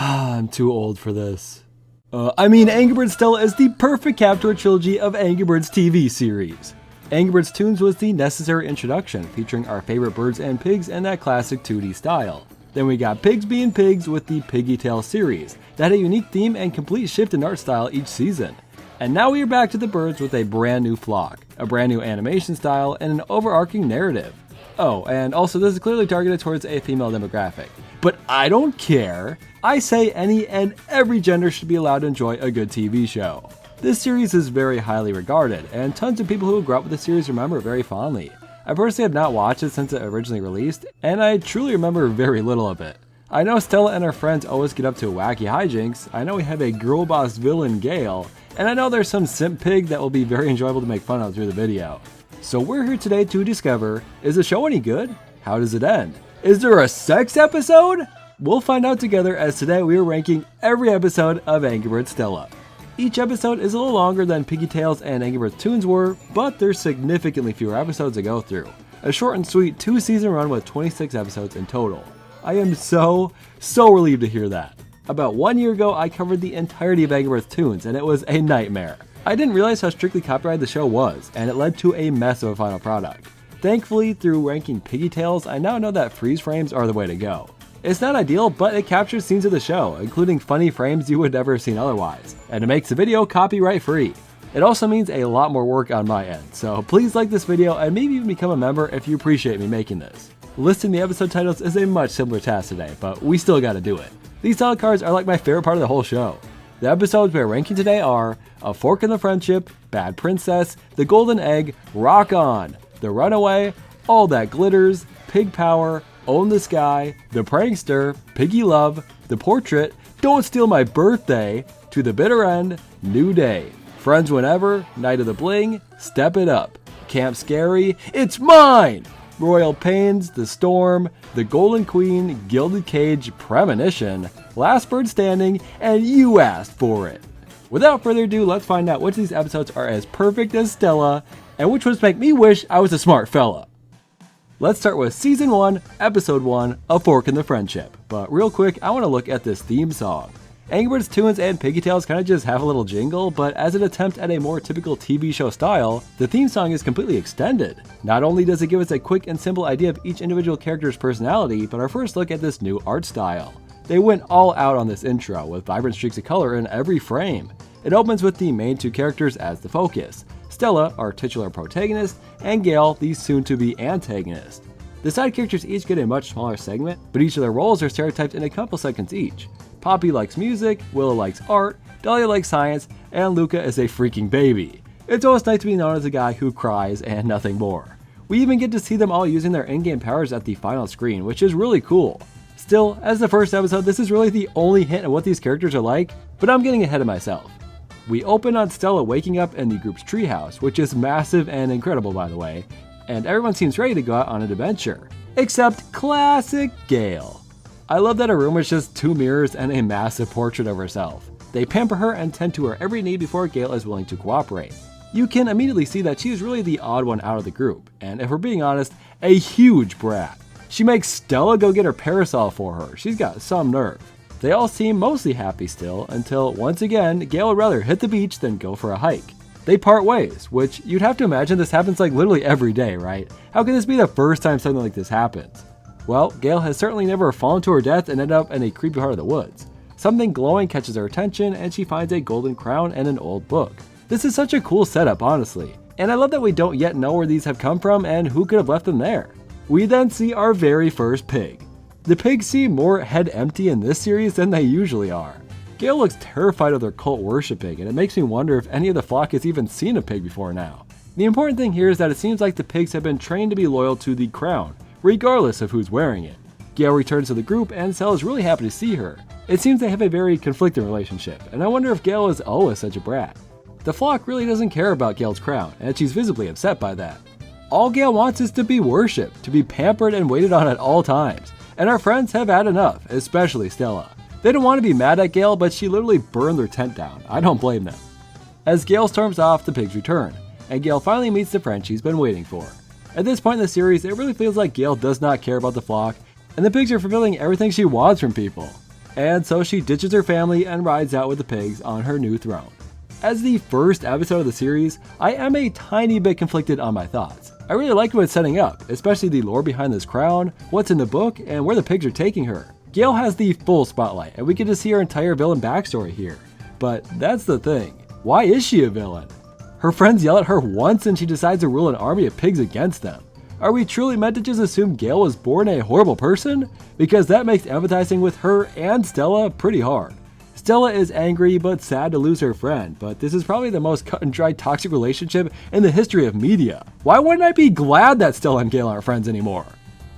I'm too old for this. Angry Birds Stella is the perfect cap to a trilogy of Angry Birds TV series. Angry Birds Toons was the necessary introduction, featuring our favorite birds and pigs in that classic 2D style. Then we got Pigs Being Pigs with the Piggy Tales series, that had a unique theme and complete shift in art style each season. And now we are back to the birds with a brand new flock, a brand new animation style, and an overarching narrative. Oh, and also this is clearly targeted towards a female demographic. But I don't care. I say any and every gender should be allowed to enjoy a good TV show. This series is very highly regarded, and tons of people who grew up with the series remember it very fondly. I personally have not watched it since it originally released, and I truly remember very little of it. I know Stella and her friends always get up to wacky hijinks, I know we have a girl boss villain Gale, and I know there's some simp pig that will be very enjoyable to make fun of through the video. So we're here today to discover, is the show any good? How does it end? Is there a sex episode? We'll find out together, as today we are ranking every episode of Angry Birds Stella. Each episode is a little longer than Piggy Tales and Angry Birds Toons were, but there's significantly fewer episodes to go through. A short and sweet 2-season run with 26 episodes in total. I am so relieved to hear that. About 1 year ago, I covered the entirety of Angry Birds Toons, and it was a nightmare. I didn't realize how strictly copyrighted the show was, and it led to a mess of a final product. Thankfully, through ranking Piggy Tales, I now know that freeze frames are the way to go. It's not ideal, but it captures scenes of the show, including funny frames you would never have seen otherwise, and it makes the video copyright free. It also means a lot more work on my end, so please like this video and maybe even become a member if you appreciate me making this. Listing the episode titles is a much simpler task today, but we still gotta do it. These title cards are like my favorite part of the whole show. The episodes we're ranking today are A Fork in the Friendship, Bad Princess, The Golden Egg, Rock On, The Runaway, All That Glitters, Pig Power, Own the Sky, The Prankster, Piggy Love, The Portrait, Don't Steal My Birthday, To the Bitter End, New Day, Friends Whenever, Night of the Bling, Step It Up, Camp Scary, It's Mine, Royal Pains, The Storm, The Golden Queen, Gilded Cage, Premonition, Last Bird Standing, and You Asked For It. Without further ado, let's find out which of these episodes are as perfect as Stella, and which ones make me wish I was a smart fella. Let's start with Season 1, Episode 1, A Fork in the Friendship. But real quick, I want to look at this theme song. Angry Birds Toons and Piggy Tales kind of just have a little jingle, but as an attempt at a more typical TV show style, the theme song is completely extended. Not only does it give us a quick and simple idea of each individual character's personality, but our first look at this new art style. They went all out on this intro, with vibrant streaks of color in every frame. It opens with the main two characters as the focus. Stella, our titular protagonist, and Gale, the soon-to-be antagonist. The side characters each get a much smaller segment, but each of their roles are stereotyped in a couple seconds each. Poppy likes music, Willow likes art, Dahlia likes science, and Luca is a freaking baby. It's always nice to be known as a guy who cries and nothing more. We even get to see them all using their in-game powers at the final screen, which is really cool. Still, as the first episode, this is really the only hint of what these characters are like, but I'm getting ahead of myself. We open on Stella waking up in the group's treehouse, which is massive and incredible by the way, and everyone seems ready to go out on an adventure. Except classic Gale. I love that her room is just 2 mirrors and a massive portrait of herself. They pamper her and tend to her every need before Gale is willing to cooperate. You can immediately see that she is really the odd one out of the group, and if we're being honest, a huge brat. She makes Stella go get her parasol for her. She's got some nerve. They all seem mostly happy still, until once again, Gale would rather hit the beach than go for a hike. They part ways, which you'd have to imagine this happens like literally every day, right? How can this be the first time something like this happens? Well, Gale has certainly never fallen to her death and ended up in a creepy part of the woods. Something glowing catches her attention and she finds a golden crown and an old book. This is such a cool setup, honestly. And I love that we don't yet know where these have come from and who could have left them there. We then see our very first pig. The pigs seem more head empty in this series than they usually are. Gale looks terrified of their cult worshipping, and it makes me wonder if any of the flock has even seen a pig before now. The important thing here is that it seems like the pigs have been trained to be loyal to the crown, regardless of who's wearing it. Gale returns to the group and Stella is really happy to see her. It seems they have a very conflicting relationship, and I wonder if Gale is always such a brat. The flock really doesn't care about Gale's crown, and she's visibly upset by that. All Gale wants is to be worshipped, to be pampered and waited on at all times. And our friends have had enough, especially Stella. They don't want to be mad at Gale, but she literally burned their tent down. I don't blame them. As Gale storms off, the pigs return, and Gale finally meets the friend she's been waiting for. At this point in the series, it really feels like Gale does not care about the flock, and the pigs are fulfilling everything she wants from people. and so she ditches her family and rides out with the pigs on her new throne. As the first episode of the series, I am a tiny bit conflicted on my thoughts. I really like what it's setting up, especially the lore behind this crown, what's in the book, and where the pigs are taking her. Gale has the full spotlight, and we get to see her entire villain backstory here. But that's the thing, why is she a villain? Her friends yell at her once and she decides to rule an army of pigs against them. Are we truly meant to just assume Gale was born a horrible person? Because that makes empathizing with her and Stella pretty hard. Stella is angry but sad to lose her friend, but this is probably the most cut and dry toxic relationship in the history of media. Why wouldn't I be glad that Stella and Gale aren't friends anymore?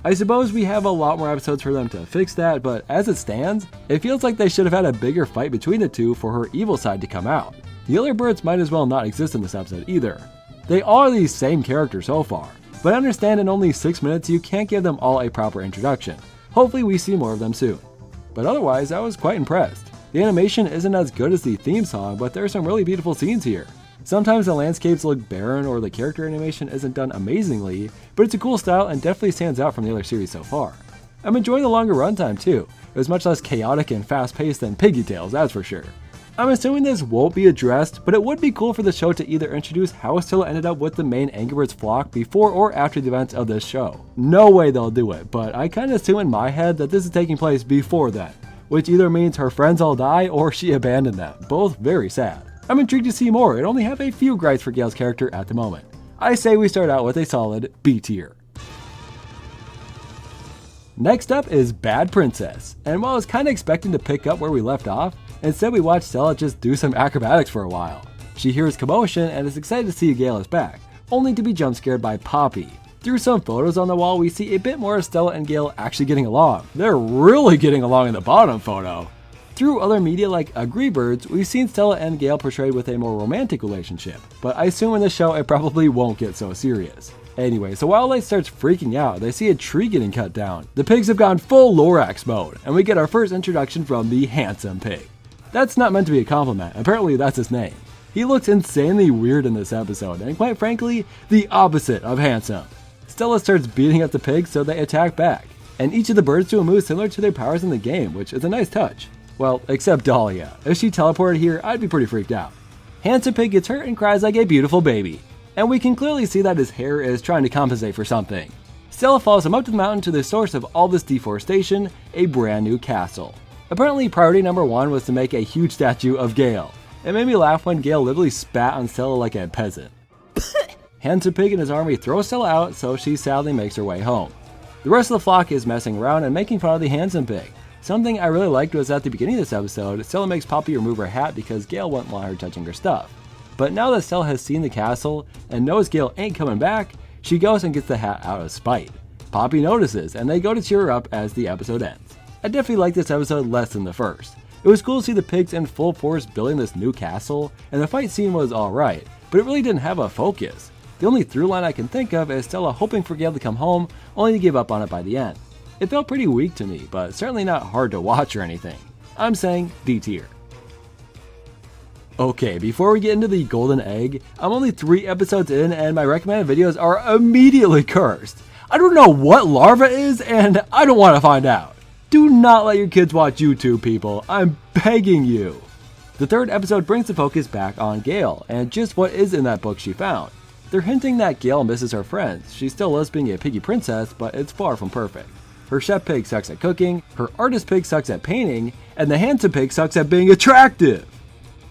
I suppose we have a lot more episodes for them to fix that, but as it stands, it feels like they should have had a bigger fight between the two for her evil side to come out. The other birds might as well not exist in this episode either. They are the same character so far, but I understand in only 6 minutes you can't give them all a proper introduction. Hopefully we see more of them soon. But otherwise, I was quite impressed. The animation isn't as good as the theme song, but there are some really beautiful scenes here. Sometimes the landscapes look barren or the character animation isn't done amazingly, but it's a cool style and definitely stands out from the other series so far. I'm enjoying the longer runtime too. It was much less chaotic and fast paced than Piggy Tales, that's for sure. I'm assuming this won't be addressed, but it would be cool for the show to either introduce how Stella ended up with the main Angry Birds flock before or after the events of this show. No way they'll do it, but I kinda assume in my head that this is taking place before then, which either means her friends all die or she abandoned them, both very sad. I'm intrigued to see more and only have a few gripes for Gale's character at the moment. I say we start out with a solid B tier. Next up is Bad Princess, and while I was kinda expecting to pick up where we left off, instead we watch Stella just do some acrobatics for a while. She hears commotion and is excited to see Gale is back, only to be jump scared by Poppy. Through some photos on the wall, we see a bit more of Stella and Gale actually getting along. They're really getting along in the bottom photo. Through other media like Angry Birds, we've seen Stella and Gale portrayed with a more romantic relationship, but I assume in the show it probably won't get so serious. Anyway, so while Light starts freaking out, they see a tree getting cut down. The pigs have gone full Lorax mode, and we get our first introduction from the handsome pig. That's not meant to be a compliment, apparently that's his name. He looks insanely weird in this episode, and quite frankly, the opposite of handsome. Stella starts beating up the pigs so they attack back, and each of the birds do a move similar to their powers in the game, which is a nice touch. Well, except Dahlia. If she teleported here, I'd be pretty freaked out. Handsome Pig gets hurt and cries like a beautiful baby, and we can clearly see that his hair is trying to compensate for something. Stella follows him up to the mountain to the source of all this deforestation, a brand new castle. Apparently priority number 1 was to make a huge statue of Gale. It made me laugh when Gale literally spat on Stella like a peasant. Handsome Pig and his army throw Stella out, so she sadly makes her way home. The rest of the flock is messing around and making fun of the Handsome Pig. Something I really liked was at the beginning of this episode, Stella makes Poppy remove her hat because Gale wouldn't want her touching her stuff. But now that Stella has seen the castle and knows Gale ain't coming back, she goes and gets the hat out of spite. Poppy notices and they go to cheer her up as the episode ends. I definitely liked this episode less than the first. It was cool to see the pigs in full force building this new castle, and the fight scene was alright, but it really didn't have a focus. The only through line I can think of is Stella hoping for Gale to come home, only to give up on it by the end. It felt pretty weak to me, but certainly not hard to watch or anything. I'm saying D tier. Okay, before we get into the golden egg, I'm only 3 episodes in and my recommended videos are immediately cursed. I don't know what larva is and I don't want to find out. Do not let your kids watch YouTube, people. I'm begging you. The 3rd episode brings the focus back on Gale and just what is in that book she found. They're hinting that Gale misses her friends. She still loves being a piggy princess, but it's far from perfect. Her chef pig sucks at cooking, her artist pig sucks at painting, and the handsome pig sucks at being attractive.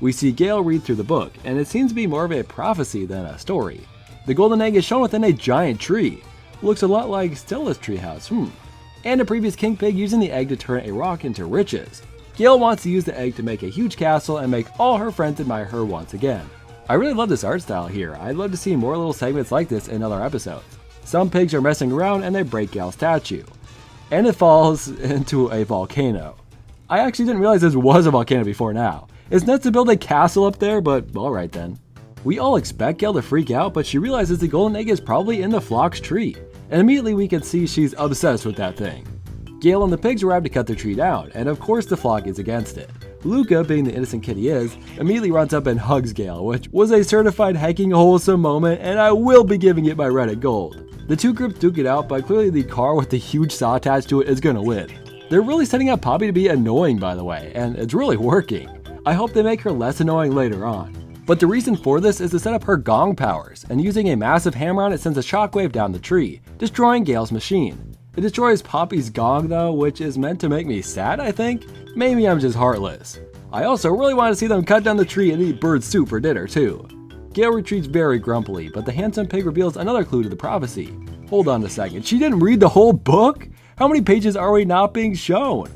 We see Gale read through the book, and it seems to be more of a prophecy than a story. The golden egg is shown within a giant tree. Looks a lot like Stella's treehouse, And a previous king pig using the egg to turn a rock into riches. Gale wants to use the egg to make a huge castle and make all her friends admire her once again. I really love this art style here. I'd love to see more little segments like this in other episodes. Some pigs are messing around and they break Gale's statue. And it falls into a volcano. I actually didn't realize this was a volcano before now. It's nuts to build a castle up there, but alright then. We all expect Gale to freak out, but she realizes the golden egg is probably in the flock's tree. And immediately we can see she's obsessed with that thing. Gale and the pigs arrive to cut their tree down, and of course the flock is against it. Luca, being the innocent kid he is, immediately runs up and hugs Gale, which was a certified hiking wholesome moment, and I will be giving it my Reddit gold. The 2 groups duke it out, but clearly the car with the huge saw attached to it is gonna win. They're really setting up Poppy to be annoying, by the way, and it's really working. I hope they make her less annoying later on. But the reason for this is to set up her gong powers, and using a massive hammer on it sends a shockwave down the tree, destroying Gale's machine. It destroys Poppy's gong though, which is meant to make me sad, I think? Maybe I'm just heartless. I also really want to see them cut down the tree and eat bird soup for dinner too. Gale retreats very grumpily, but the handsome pig reveals another clue to the prophecy. Hold on a second, she didn't read the whole book? How many pages are we not being shown?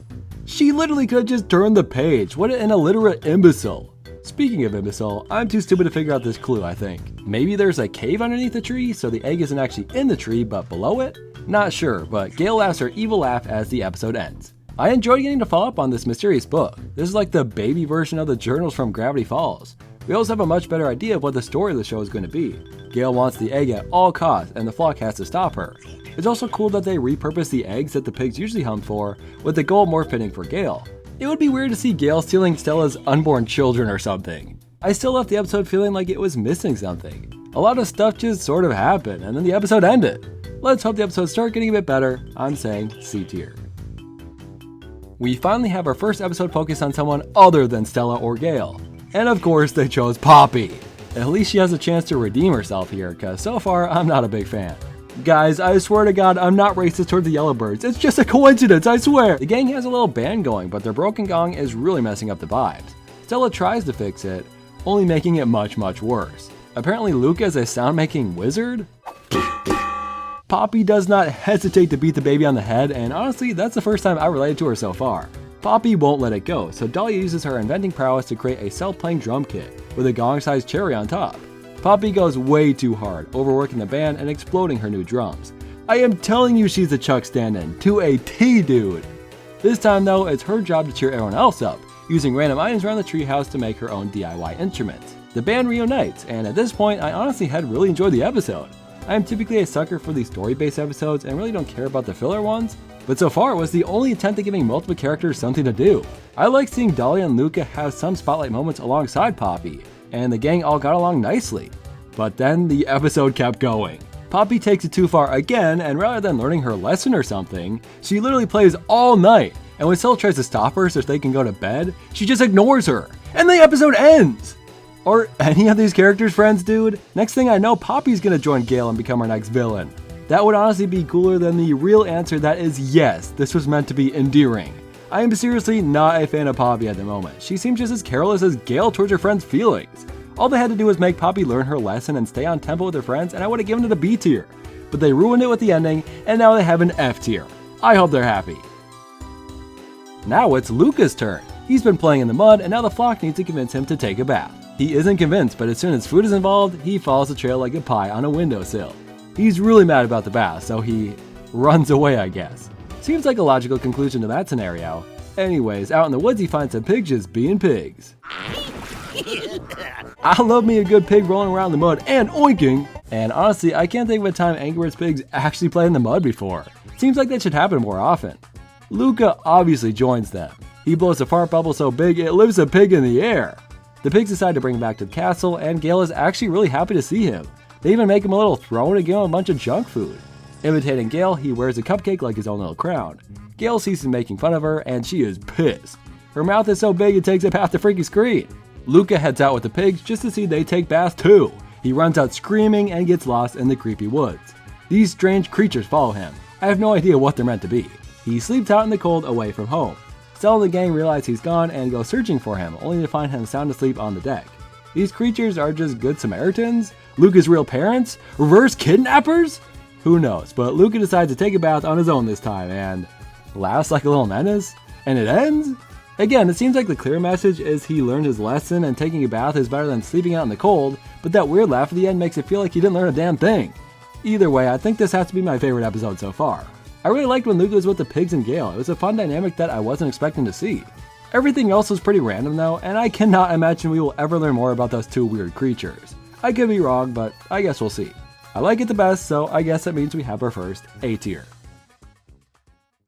She literally could have just turned the page. What an illiterate imbecile. Speaking of imbecile, I'm too stupid to figure out this clue, I think. Maybe there's a cave underneath the tree, so the egg isn't actually in the tree, but below it? Not sure, but Gale laughs her evil laugh as the episode ends. I enjoyed getting to follow up on this mysterious book. This is like the baby version of the journals from Gravity Falls. We also have a much better idea of what the story of the show is going to be. Gale wants the egg at all costs, and the flock has to stop her. It's also cool that they repurpose the eggs that the pigs usually hunt for, with the goal more fitting for Gale. It would be weird to see Gale stealing Stella's unborn children or something. I still left the episode feeling like it was missing something. A lot of stuff just sort of happened, and then the episode ended. Let's hope the episodes start getting a bit better. I'm saying C tier. We finally have our first episode focused on someone other than Stella or Gale. And of course they chose Poppy. At least she has a chance to redeem herself here, cause so far I'm not a big fan. Guys, I swear to God, I'm not racist towards the Yellowbirds. It's just a coincidence, I swear. The gang has a little band going, but their broken gong is really messing up the vibes. Stella tries to fix it, only making it much worse. Apparently Luca is a sound-making wizard? Poppy does not hesitate to beat the baby on the head, and honestly, that's the first time I related to her so far. Poppy won't let it go, so Dahlia uses her inventing prowess to create a self-playing drum kit, with a gong-sized cherry on top. Poppy goes way too hard, overworking the band and exploding her new drums. I am telling you she's a Chuck stand-in, to a T, dude! This time though, it's her job to cheer everyone else up, using random items around the treehouse to make her own DIY instruments. The band reunites, and at this point, I honestly had really enjoyed the episode. I am typically a sucker for these story-based episodes and really don't care about the filler ones, but so far it was the only attempt at giving multiple characters something to do. I like seeing Dahlia and Luca have some spotlight moments alongside Poppy, and the gang all got along nicely. But then the episode kept going. Poppy takes it too far again, and rather than learning her lesson or something, she literally plays all night, and when Stella tries to stop her so they can go to bed, she just ignores her, and the episode ends! Are any of these characters friends, dude? Next thing I know, Poppy's gonna join Gale and become our next villain. That would honestly be cooler than the real answer that is yes, this was meant to be endearing. I am seriously not a fan of Poppy at the moment. She seems just as careless as Gale towards her friends' feelings. All they had to do was make Poppy learn her lesson and stay on tempo with her friends, and I would have given it a B tier. But they ruined it with the ending, and now they have an F tier. I hope they're happy. Now it's Luca's turn. He's been playing in the mud, and now the flock needs to convince him to take a bath. He isn't convinced, but as soon as food is involved, he follows the trail like a pie on a windowsill. He's really mad about the bath, so he runs away, I guess. Seems like a logical conclusion to that scenario. Anyways, out in the woods he finds some pigs just being pigs. I love me a good pig rolling around in the mud and oinking! And honestly, I can't think of a time Angry Birds pigs actually played in the mud before. Seems like that should happen more often. Luca obviously joins them. He blows a fart bubble so big it lifts a pig in the air. The pigs decide to bring him back to the castle, and Gale is actually really happy to see him. They even make him a little throne and give him a bunch of junk food. Imitating Gale, he wears a cupcake like his own little crown. Gale sees him making fun of her, and she is pissed. Her mouth is so big it takes up half the freaking screen. Luca heads out with the pigs just to see they take baths too. He runs out screaming and gets lost in the creepy woods. These strange creatures follow him. I have no idea what they're meant to be. He sleeps out in the cold away from home. Stella and the gang realize he's gone and go searching for him, only to find him sound asleep on the deck. These creatures are just good Samaritans? Luca's real parents? Reverse kidnappers? Who knows, but Luca decides to take a bath on his own this time and laughs like a little menace, and it ends? Again, it seems like the clear message is he learned his lesson and taking a bath is better than sleeping out in the cold, but that weird laugh at the end makes it feel like he didn't learn a damn thing. Either way, I think this has to be my favorite episode so far. I really liked when Luca was with the pigs and Gale. It was a fun dynamic that I wasn't expecting to see. Everything else was pretty random though, and I cannot imagine we will ever learn more about those two weird creatures. I could be wrong, but I guess we'll see. I like it the best, so I guess that means we have our first A tier.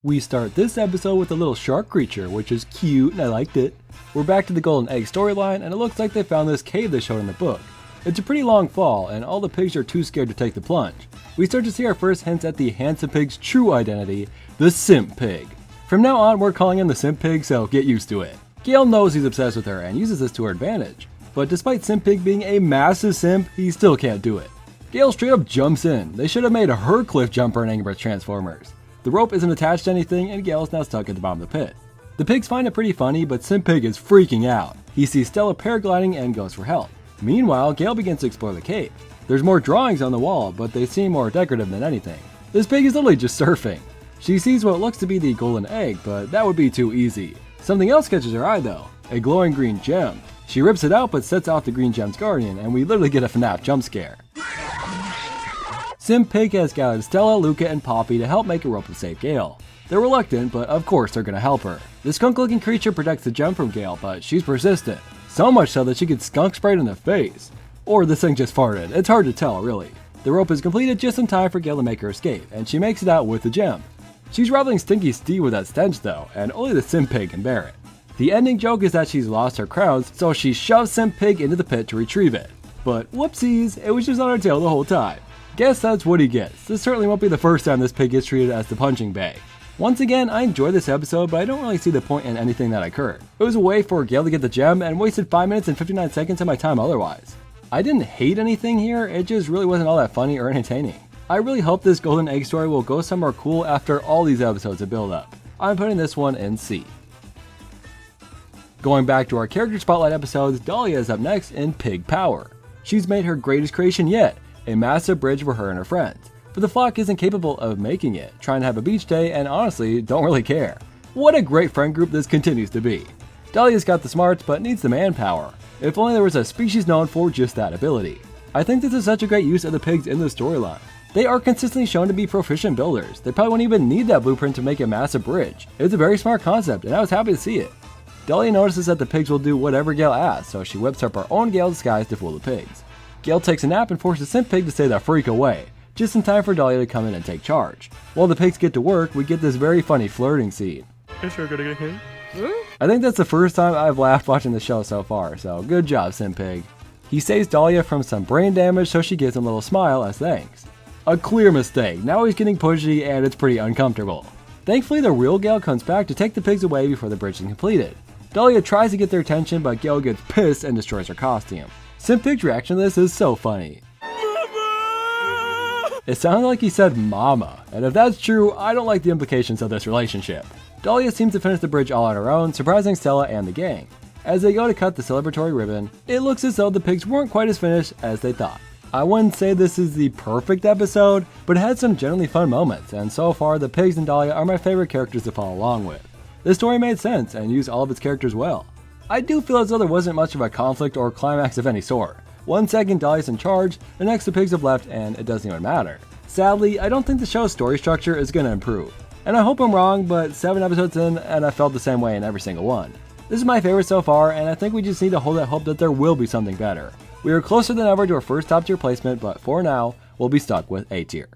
We start this episode with a little shark creature, which is cute and I liked it. We're back to the golden egg storyline, and it looks like they found this cave they showed in the book. It's a pretty long fall, and all the pigs are too scared to take the plunge. We start to see our first hints at the handsome pig's true identity, the simp pig. From now on, we're calling him the Simp Pig, so get used to it. Gale knows he's obsessed with her and uses this to her advantage. But despite Simp Pig being a massive simp, he still can't do it. Gale straight up jumps in. They should have made her cliff jumper in Angry Birds Transformers. The rope isn't attached to anything and Gale is now stuck at the bottom of the pit. The pigs find it pretty funny, but Simp Pig is freaking out. He sees Stella paragliding and goes for help. Meanwhile, Gale begins to explore the cave. There's more drawings on the wall, but they seem more decorative than anything. This pig is literally just surfing. She sees what looks to be the golden egg, but that would be too easy. Something else catches her eye though, a glowing green gem. She rips it out but sets off the green gem's guardian, and we literally get a FNAF jump scare. Simp Pig has gathered Stella, Luca, and Poppy to help make a rope to save Gale. They're reluctant, but of course they're gonna help her. The skunk-looking creature protects the gem from Gale, but she's persistent. So much so that she gets skunk sprayed in the face. Or this thing just farted, it's hard to tell really. The rope is completed just in time for Gale to make her escape, and she makes it out with the gem. She's rivaling Stinky Steve with that stench though, and only the Simp Pig can bear it. The ending joke is that she's lost her crowns, so she shoves Simp Pig into the pit to retrieve it. But whoopsies, it was just on her tail the whole time. Guess that's what he gets. This certainly won't be the first time this pig gets treated as the punching bag. Once again, I enjoyed this episode, but I don't really see the point in anything that occurred. It was a way for Gale to get the gem and wasted 5 minutes and 59 seconds of my time otherwise. I didn't hate anything here, it just really wasn't all that funny or entertaining. I really hope this golden egg story will go somewhere cool after all these episodes of build up. I'm putting this one in C. Going back to our character spotlight episodes, Dahlia is up next in Pig Power. She's made her greatest creation yet, a massive bridge for her and her friends. But the flock isn't capable of making it, trying to have a beach day and honestly don't really care. What a great friend group this continues to be. Dahlia's got the smarts but needs the manpower. If only there was a species known for just that ability. I think this is such a great use of the pigs in the storyline. They are consistently shown to be proficient builders. They probably wouldn't even need that blueprint to make a massive bridge. It's a very smart concept and I was happy to see it. Dahlia notices that the pigs will do whatever Gale asks, so she whips up her own Gale disguise to fool the pigs. Gale takes a nap and forces Simp Pig to stay the freak away, just in time for Dahlia to come in and take charge. While the pigs get to work, we get this very funny flirting scene. Is she gonna get hit? I think that's the first time I've laughed watching the show so far, so good job, Simp Pig. He saves Dahlia from some brain damage, so she gives him a little smile as thanks. A clear mistake, now he's getting pushy and it's pretty uncomfortable. Thankfully, the real Gale comes back to take the pigs away before the bridge is completed. Dahlia tries to get their attention, but Gale gets pissed and destroys her costume. Simp Pig's reaction to this is so funny. Mama! It sounded like he said mama, and if that's true, I don't like the implications of this relationship. Dahlia seems to finish the bridge all on her own, surprising Stella and the gang. As they go to cut the celebratory ribbon, it looks as though the pigs weren't quite as finished as they thought. I wouldn't say this is the perfect episode, but it had some generally fun moments, and so far the pigs and Dahlia are my favorite characters to follow along with. The story made sense and used all of its characters well. I do feel as though there wasn't much of a conflict or climax of any sort. 1 second Dahlia's in charge, the next the pigs have left and it doesn't even matter. Sadly, I don't think the show's story structure is going to improve. And I hope I'm wrong, but 7 episodes in and I felt the same way in every single one. This is my favorite so far, and I think we just need to hold out hope that there will be something better. We are closer than ever to our first top tier placement, but for now, we'll be stuck with A tier.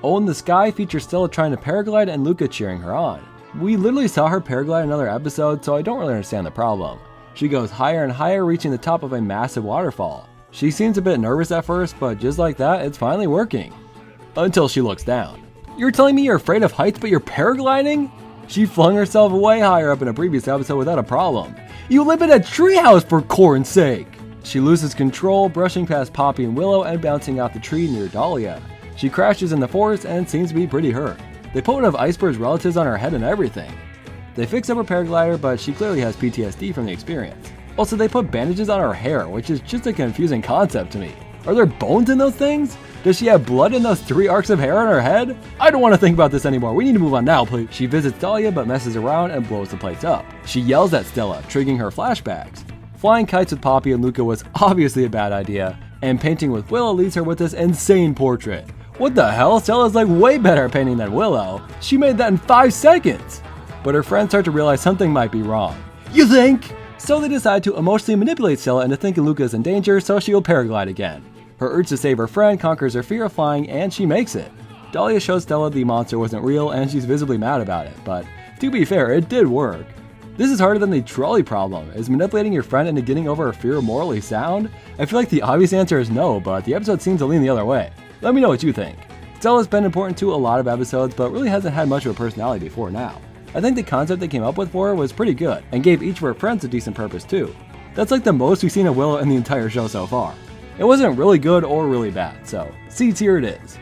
Oh in the Sky features Stella trying to paraglide and Luca cheering her on. We literally saw her paraglide in another episode, so I don't really understand the problem. She goes higher and higher, reaching the top of a massive waterfall. She seems a bit nervous at first, but just like that, it's finally working. Until she looks down. You're telling me you're afraid of heights, but you're paragliding? She flung herself way higher up in a previous episode without a problem. You live in a treehouse for corn's sake! She loses control, brushing past Poppy and Willow and bouncing off the tree near Dahlia. She crashes in the forest and seems to be pretty hurt. They put one of Icebird's relatives on her head and everything. They fix up her paraglider, but she clearly has PTSD from the experience. Also, they put bandages on her hair, which is just a confusing concept to me. Are there bones in those things? Does she have blood in those 3 arcs of hair on her head? I don't want to think about this anymore. We need to move on now, please. She visits Dahlia but messes around and blows the place up. She yells at Stella, triggering her flashbacks. Flying kites with Poppy and Luca was obviously a bad idea, and painting with Willow leaves her with this insane portrait. What the hell? Stella's like way better at painting than Willow. She made that in 5 seconds. But her friends start to realize something might be wrong. You think? So they decide to emotionally manipulate Stella into thinking Luca is in danger, so she'll paraglide again. Her urge to save her friend conquers her fear of flying, and she makes it. Dahlia shows Stella the monster wasn't real, and she's visibly mad about it, but to be fair, it did work. This is harder than the trolley problem. Is manipulating your friend into getting over her fear morally sound? I feel like the obvious answer is no, but the episode seems to lean the other way. Let me know what you think. Stella's been important to a lot of episodes, but really hasn't had much of a personality before now. I think the concept they came up with for her was pretty good, and gave each of her friends a decent purpose too. That's like the most we've seen of Willow in the entire show so far. It wasn't really good or really bad, so C tier it is.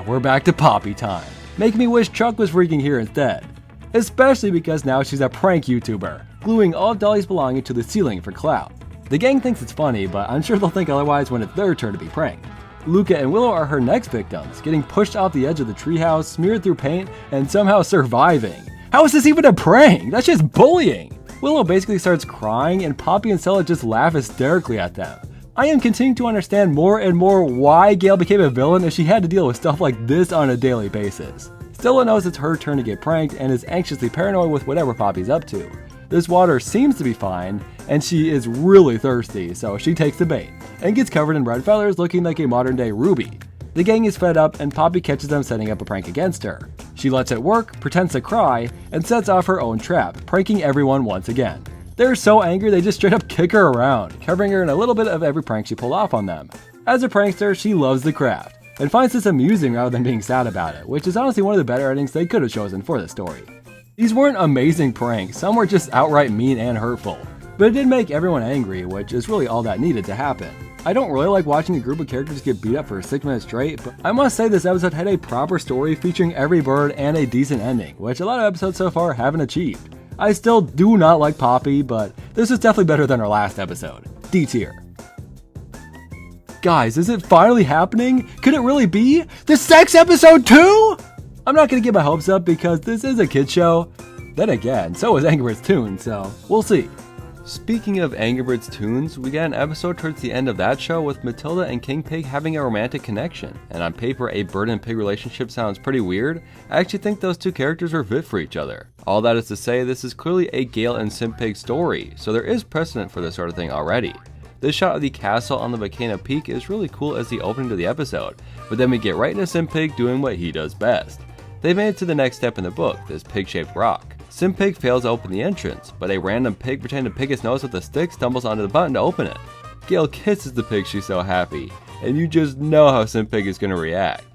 We're back to Poppy time. Making me wish Chuck was freaking here instead. Especially because now she's a prank YouTuber, gluing all of Dolly's belongings to the ceiling for clout. The gang thinks it's funny, but I'm sure they'll think otherwise when it's their turn to be pranked. Luca and Willow are her next victims, getting pushed off the edge of the treehouse, smeared through paint, and somehow surviving. How is this even a prank? That's just bullying! Willow basically starts crying, and Poppy and Stella just laugh hysterically at them. I am continuing to understand more and more why Gail became a villain if she had to deal with stuff like this on a daily basis. Stella knows it's her turn to get pranked and is anxiously paranoid with whatever Poppy's up to. This water seems to be fine, and she is really thirsty, so she takes the bait, and gets covered in red feathers looking like a modern day Ruby. The gang is fed up, and Poppy catches them setting up a prank against her. She lets it work, pretends to cry, and sets off her own trap, pranking everyone once again. They're so angry they just straight up kick her around, covering her in a little bit of every prank she pulled off on them. As a prankster, she loves the craft, and finds this amusing rather than being sad about it, which is honestly one of the better endings they could have chosen for the story. These weren't amazing pranks, some were just outright mean and hurtful, but it did make everyone angry, which is really all that needed to happen. I don't really like watching a group of characters get beat up for 6 minutes straight, but I must say this episode had a proper story featuring every bird and a decent ending, which a lot of episodes so far haven't achieved. I still do not like Poppy, but this is definitely better than our last episode. D tier. Guys, is it finally happening? Could it really be? The sex episode too? I'm not gonna get my hopes up because this is a kid's show. Then again, so is Angry Birds Toons, so we'll see. Speaking of Angry Birds Toons, we got an episode towards the end of that show with Matilda and King Pig having a romantic connection, and on paper a bird and pig relationship sounds pretty weird. I actually think those two characters are fit for each other. All that is to say, this is clearly a Gale and Simp Pig story, so there is precedent for this sort of thing already. This shot of the castle on the volcano peak is really cool as the opening to the episode, but then we get right into Simp Pig doing what he does best. They made it to the next step in the book, this pig-shaped rock. Simp Pig fails to open the entrance, but a random pig pretending to pick his nose with a stick stumbles onto the button to open it. Gale kisses the pig, she's so happy, and you just know how Simp Pig is going to react.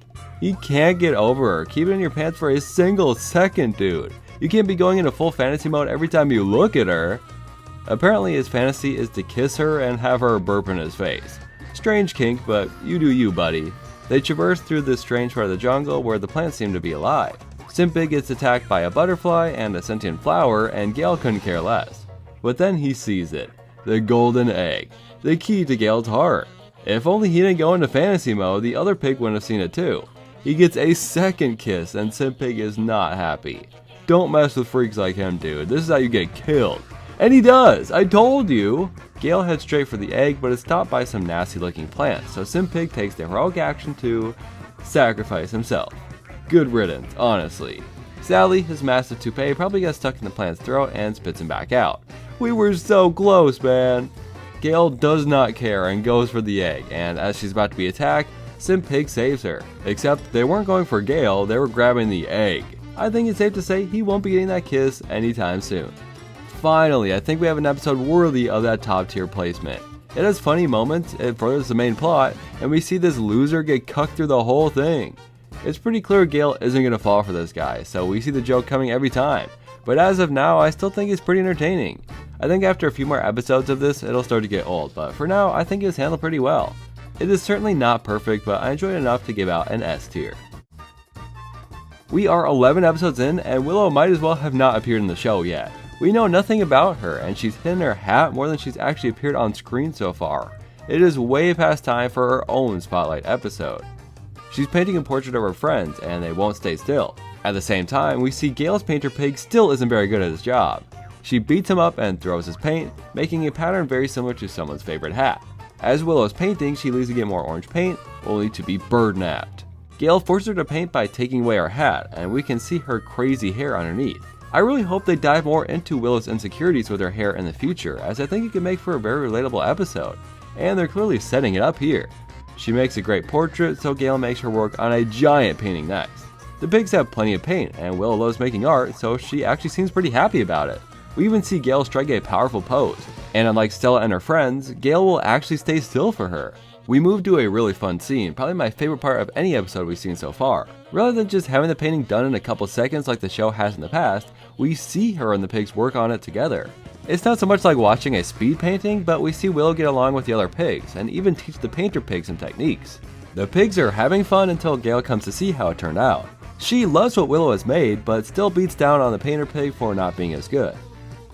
He can't get over her, keep it in your pants for a single second, dude. You can't be going into full fantasy mode every time you look at her. Apparently his fantasy is to kiss her and have her burp in his face. Strange kink, but you do you, buddy. They traverse through this strange part of the jungle where the plants seem to be alive. Simp Pig gets attacked by a butterfly and a sentient flower, and Gale couldn't care less. But then he sees it. The golden egg. The key to Gale's heart. If only he didn't go into fantasy mode, the other pig wouldn't have seen it too. He gets a second kiss, and Simp Pig is not happy. Don't mess with freaks like him, dude. This is how you get killed. And he does! I told you! Gale heads straight for the egg, but is stopped by some nasty looking plants, so Simp Pig takes the heroic action to sacrifice himself. Good riddance, honestly. Sadly, his massive toupee probably gets stuck in the plant's throat and spits him back out. We were so close, man! Gale does not care and goes for the egg, and as she's about to be attacked, Simp Pig saves her. Except they weren't going for Gale, they were grabbing the egg. I think it's safe to say he won't be getting that kiss anytime soon. Finally, I think we have an episode worthy of that top tier placement. It has funny moments, it furthers the main plot, and we see this loser get cucked through the whole thing. It's pretty clear Gale isn't going to fall for this guy, so we see the joke coming every time. But as of now, I still think it's pretty entertaining. I think after a few more episodes of this, it'll start to get old, but for now, I think it's handled pretty well. It is certainly not perfect, but I enjoyed it enough to give out an S tier. We are 11 episodes in, and Willow might as well have not appeared in the show yet. We know nothing about her, and she's hidden her hat more than she's actually appeared on screen so far. It is way past time for her own spotlight episode. She's painting a portrait of her friends, and they won't stay still. At the same time, we see Gale's painter pig still isn't very good at his job. She beats him up and throws his paint, making a pattern very similar to someone's favorite hat. As Willow's painting, she leaves to get more orange paint, only to be bird-napped. Gale forces her to paint by taking away her hat, and we can see her crazy hair underneath. I really hope they dive more into Willow's insecurities with her hair in the future, as I think it could make for a very relatable episode, and they're clearly setting it up here. She makes a great portrait, so Gale makes her work on a giant painting next. The pigs have plenty of paint, and Willow loves making art, so she actually seems pretty happy about it. We even see Gale strike a powerful pose, and unlike Stella and her friends, Gale will actually stay still for her. We move to a really fun scene, probably my favorite part of any episode we've seen so far. Rather than just having the painting done in a couple seconds like the show has in the past, we see her and the pigs work on it together. It's not so much like watching a speed painting, but we see Willow get along with the other pigs, and even teach the painter pigs some techniques. The pigs are having fun until Gale comes to see how it turned out. She loves what Willow has made, but still beats down on the painter pig for not being as good.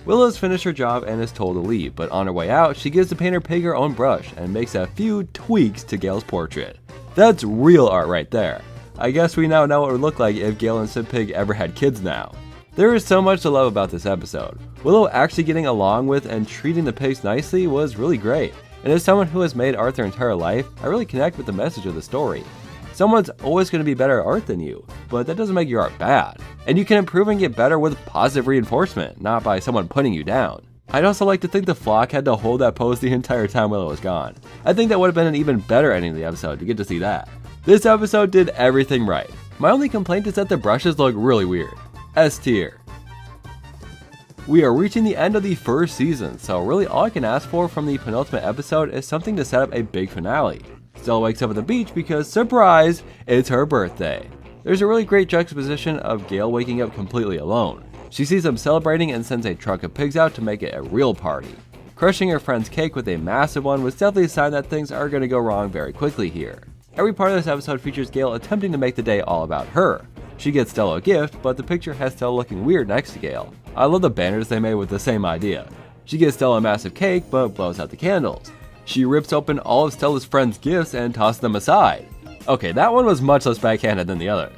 Willow has finished her job and is told to leave, but on her way out, she gives the painter pig her own brush and makes a few tweaks to Gale's portrait. That's real art right there. I guess we now know what it would look like if Gale and Simp Pig ever had kids now. There is so much to love about this episode. Willow actually getting along with and treating the pigs nicely was really great, and as someone who has made art their entire life, I really connect with the message of the story. Someone's always going to be better at art than you, but that doesn't make your art bad. And you can improve and get better with positive reinforcement, not by someone putting you down. I'd also like to think the flock had to hold that pose the entire time Willow was gone. I think that would have been an even better ending of the episode to get to see that. This episode did everything right. My only complaint is that the brushes look really weird. S tier. We are reaching the end of the first season, so really all I can ask for from the penultimate episode is something to set up a big finale. Stella wakes up at the beach because, surprise, it's her birthday. There's a really great juxtaposition of Gale waking up completely alone. She sees them celebrating and sends a truck of pigs out to make it a real party. Crushing her friend's cake with a massive one was definitely a sign that things are going to go wrong very quickly here. Every part of this episode features Gale attempting to make the day all about her. She gets Stella a gift, but the picture has Stella looking weird next to Gale. I love the banners they made with the same idea. She gives Stella a massive cake, but blows out the candles. She rips open all of Stella's friends' gifts and tosses them aside. Okay, that one was much less backhanded than the others.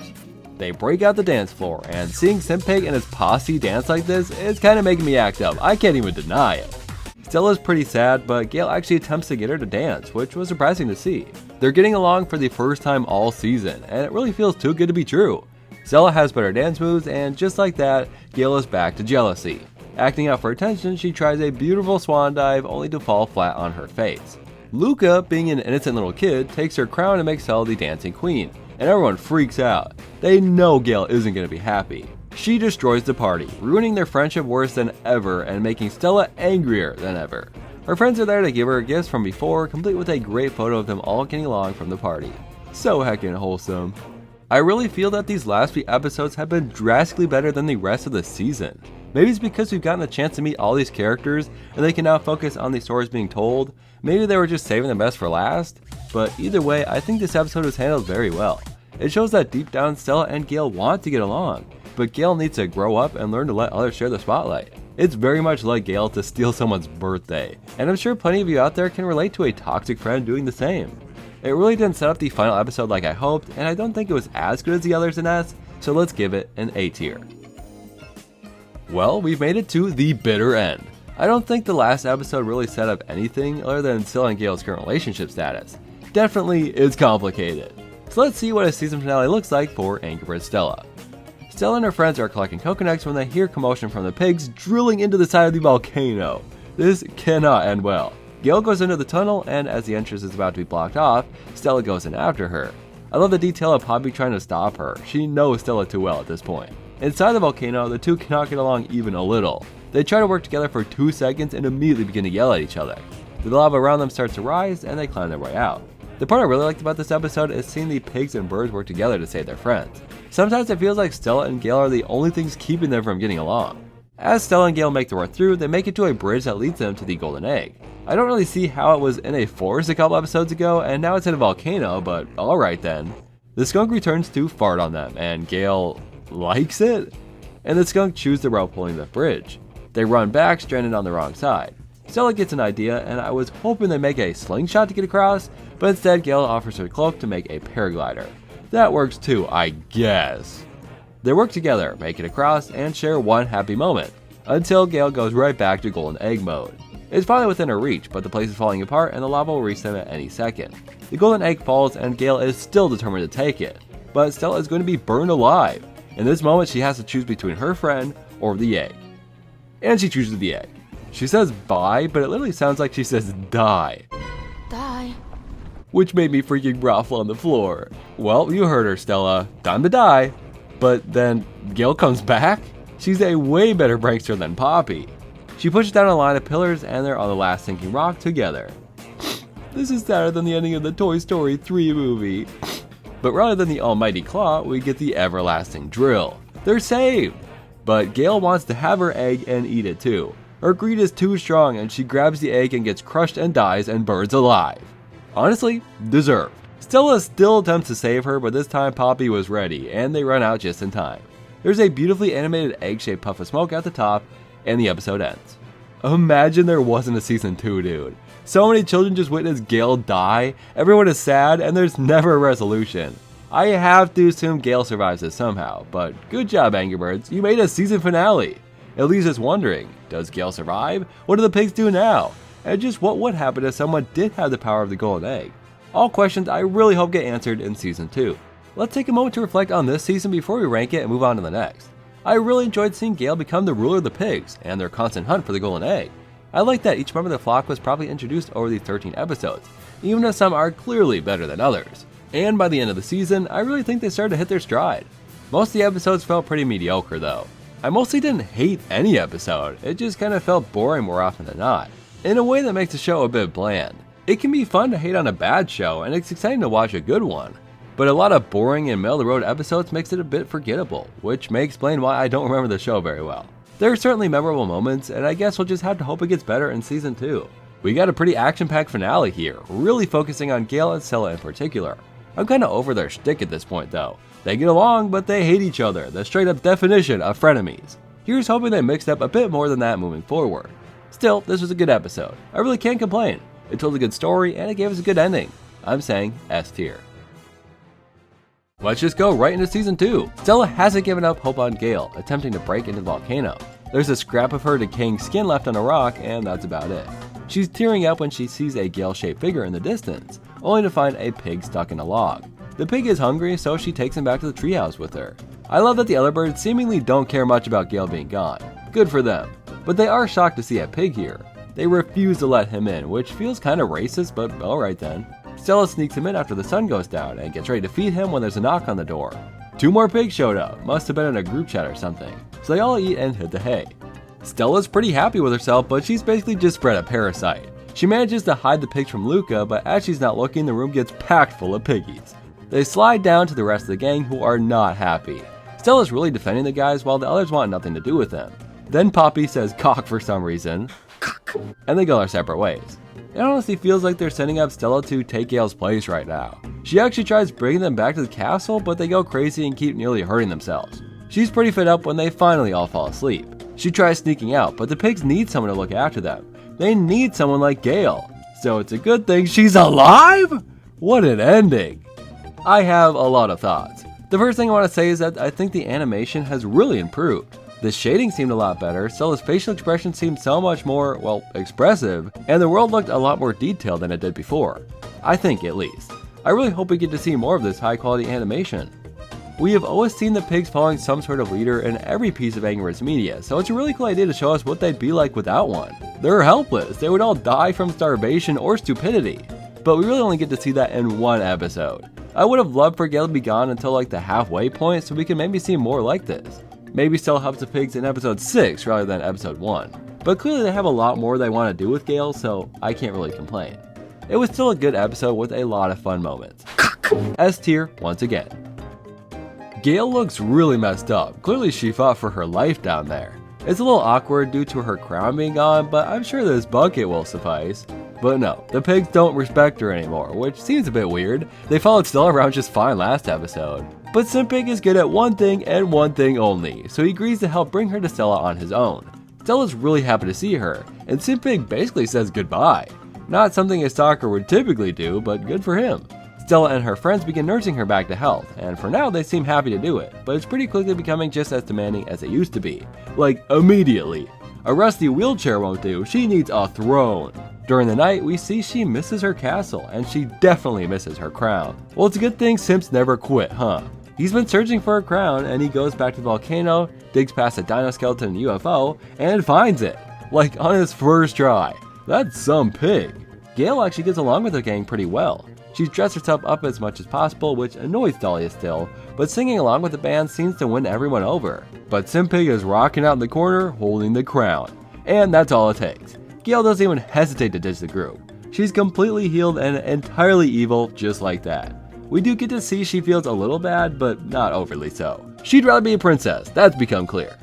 They break out the dance floor, and seeing Simp Pig and his posse dance like this is kind of making me act up. I can't even deny it. Stella's pretty sad, but Gale actually attempts to get her to dance, which was surprising to see. They're getting along for the first time all season, and it really feels too good to be true. Stella has better dance moves, and just like that, Gale is back to jealousy. Acting out for attention, she tries a beautiful swan dive only to fall flat on her face. Luca, being an innocent little kid, takes her crown and makes Stella the dancing queen, and everyone freaks out. They know Gale isn't going to be happy. She destroys the party, ruining their friendship worse than ever and making Stella angrier than ever. Her friends are there to give her gifts from before, complete with a great photo of them all getting along from the party. So heckin' wholesome. I really feel that these last few episodes have been drastically better than the rest of the season. Maybe it's because we've gotten a chance to meet all these characters and they can now focus on the stories being told. Maybe they were just saving the best for last. But either way, I think this episode was handled very well. It shows that deep down Stella and Gale want to get along, but Gale needs to grow up and learn to let others share the spotlight. It's very much like Gale to steal someone's birthday, and I'm sure plenty of you out there can relate to a toxic friend doing the same. It really didn't set up the final episode like I hoped, and I don't think it was as good as the others in S, so let's give it an A tier. Well, we've made it to the bitter end. I don't think the last episode really set up anything other than Stella and Gale's current relationship status. Definitely is complicated. So let's see what a season finale looks like for Angry Birds Stella. Stella and her friends are collecting coconuts when they hear commotion from the pigs drilling into the side of the volcano. This cannot end well. Gale goes into the tunnel, and as the entrance is about to be blocked off, Stella goes in after her. I love the detail of Poppy trying to stop her. She knows Stella too well at this point. Inside the volcano, the two cannot get along even a little. They try to work together for 2 seconds and immediately begin to yell at each other. The lava around them starts to rise, and they climb their way out. The part I really liked about this episode is seeing the pigs and birds work together to save their friends. Sometimes it feels like Stella and Gale are the only things keeping them from getting along. As Stella and Gale make their way through, they make it to a bridge that leads them to the Golden Egg. I don't really see how it was in a forest a couple episodes ago, and now it's in a volcano, but alright then. The skunk returns to fart on them, and Gale likes it? And the skunk chews the rope pulling the bridge. They run back, stranded on the wrong side. Stella gets an idea, and I was hoping they make a slingshot to get across, but instead Gale offers her cloak to make a paraglider. That works too, I guess. They work together, make it across, and share one happy moment, until Gale goes right back to Golden Egg mode. It's finally within her reach, but the place is falling apart and the lava will reach them at any second. The Golden Egg falls and Gale is still determined to take it, but Stella is going to be burned alive. In this moment, she has to choose between her friend or the egg. And she chooses the egg. She says bye, but it literally sounds like she says die. Die. Which made me freaking ruffle on the floor. Well, you heard her, Stella. Time to die. But then Gale comes back? She's a way better prankster than Poppy. She pushes down a line of pillars and they're on the last sinking rock together. This is sadder than the ending of the Toy Story 3 movie. But rather than the almighty claw, we get the everlasting drill. They're saved! But Gale wants to have her egg and eat it too. Her greed is too strong and she grabs the egg and gets crushed and dies and burns alive. Honestly, deserved. Stella still attempts to save her, but this time Poppy was ready, and they run out just in time. There's a beautifully animated egg-shaped puff of smoke at the top, and the episode ends. Imagine there wasn't a season 2, dude. So many children just witness Gale die, everyone is sad, and there's never a resolution. I have to assume Gale survives this somehow, but good job, Angry Birds, you made a season finale. It leaves us wondering, does Gale survive? What do the pigs do now? And just what would happen if someone did have the power of the golden egg? All questions I really hope get answered in season 2. Let's take a moment to reflect on this season before we rank it and move on to the next. I really enjoyed seeing Gale become the ruler of the pigs and their constant hunt for the golden egg. I like that each member of the flock was probably introduced over the 13 episodes, even if some are clearly better than others. And by the end of the season, I really think they started to hit their stride. Most of the episodes felt pretty mediocre though. I mostly didn't hate any episode, it just kind of felt boring more often than not, in a way that makes the show a bit bland. It can be fun to hate on a bad show, and it's exciting to watch a good one. But a lot of boring and middle-of-the-road episodes makes it a bit forgettable, which may explain why I don't remember the show very well. There are certainly memorable moments, and I guess we'll just have to hope it gets better in season 2. We got a pretty action-packed finale here, really focusing on Gale and Stella in particular. I'm kinda over their shtick at this point though. They get along, but they hate each other, the straight-up definition of frenemies. Here's hoping they mixed up a bit more than that moving forward. Still, this was a good episode. I really can't complain. It told a good story, and it gave us a good ending. I'm saying S tier. Let's just go right into season 2. Stella hasn't given up hope on Gale, attempting to break into the volcano. There's a scrap of her decaying skin left on a rock, and that's about it. She's tearing up when she sees a Gale-shaped figure in the distance, only to find a pig stuck in a log. The pig is hungry, so she takes him back to the treehouse with her. I love that the other birds seemingly don't care much about Gale being gone. Good for them. But they are shocked to see a pig here. They refuse to let him in, which feels kinda racist, but alright then. Stella sneaks him in after the sun goes down and gets ready to feed him when there's a knock on the door. 2 more pigs showed up, must have been in a group chat or something, so they all eat and hit the hay. Stella's pretty happy with herself, but she's basically just spread a parasite. She manages to hide the pigs from Luca, but as she's not looking, the room gets packed full of piggies. They slide down to the rest of the gang who are not happy. Stella's really defending the guys while the others want nothing to do with them. Then Poppy says cock for some reason, and they go their separate ways. It honestly feels like they're setting up Stella to take Gale's place right now. She actually tries bringing them back to the castle, but they go crazy and keep nearly hurting themselves. She's pretty fed up when they finally all fall asleep. She tries sneaking out, but the pigs need someone to look after them. They need someone like Gale, so it's a good thing she's alive? What an ending! I have a lot of thoughts. The first thing I want to say is that I think the animation has really improved. The shading seemed a lot better, Stella's facial expression seemed so much more, well, expressive, and the world looked a lot more detailed than it did before. I think, at least. I really hope we get to see more of this high quality animation. We have always seen the pigs following some sort of leader in every piece of Angry Birds media, so it's a really cool idea to show us what they'd be like without one. They're helpless, they would all die from starvation or stupidity. But we really only get to see that in one episode. I would have loved for Gale to be gone until like the halfway point so we can maybe see more like this. Maybe Stella helps the pigs in episode 6 rather than episode 1. But clearly they have a lot more they want to do with Gale, so I can't really complain. It was still a good episode with a lot of fun moments. S tier once again. Gale looks really messed up. Clearly she fought for her life down there. It's a little awkward due to her crown being gone, but I'm sure this bucket will suffice. But no, the pigs don't respect her anymore, which seems a bit weird. They followed Stella around just fine last episode. But Simp is good at one thing and one thing only, so he agrees to help bring her to Stella on his own. Stella's really happy to see her, and Simp basically says goodbye. Not something a stalker would typically do, but good for him. Stella and her friends begin nursing her back to health, and for now they seem happy to do it, but it's pretty quickly becoming just as demanding as it used to be. Like, immediately. A rusty wheelchair won't do, she needs a throne. During the night, we see she misses her castle, and she definitely misses her crown. Well, it's a good thing Simp's never quit, huh? He's been searching for a crown, and he goes back to the volcano, digs past a dino skeleton and UFO, and finds it. Like, on his first try. That's some pig. Gale actually gets along with the gang pretty well. She's dressed herself up as much as possible, which annoys Dahlia still, but singing along with the band seems to win everyone over. But Simpig is rocking out in the corner, holding the crown. And that's all it takes. Gale doesn't even hesitate to ditch the group. She's completely healed and entirely evil just like that. We do get to see she feels a little bad, but not overly so. She'd rather be a princess, that's become clear.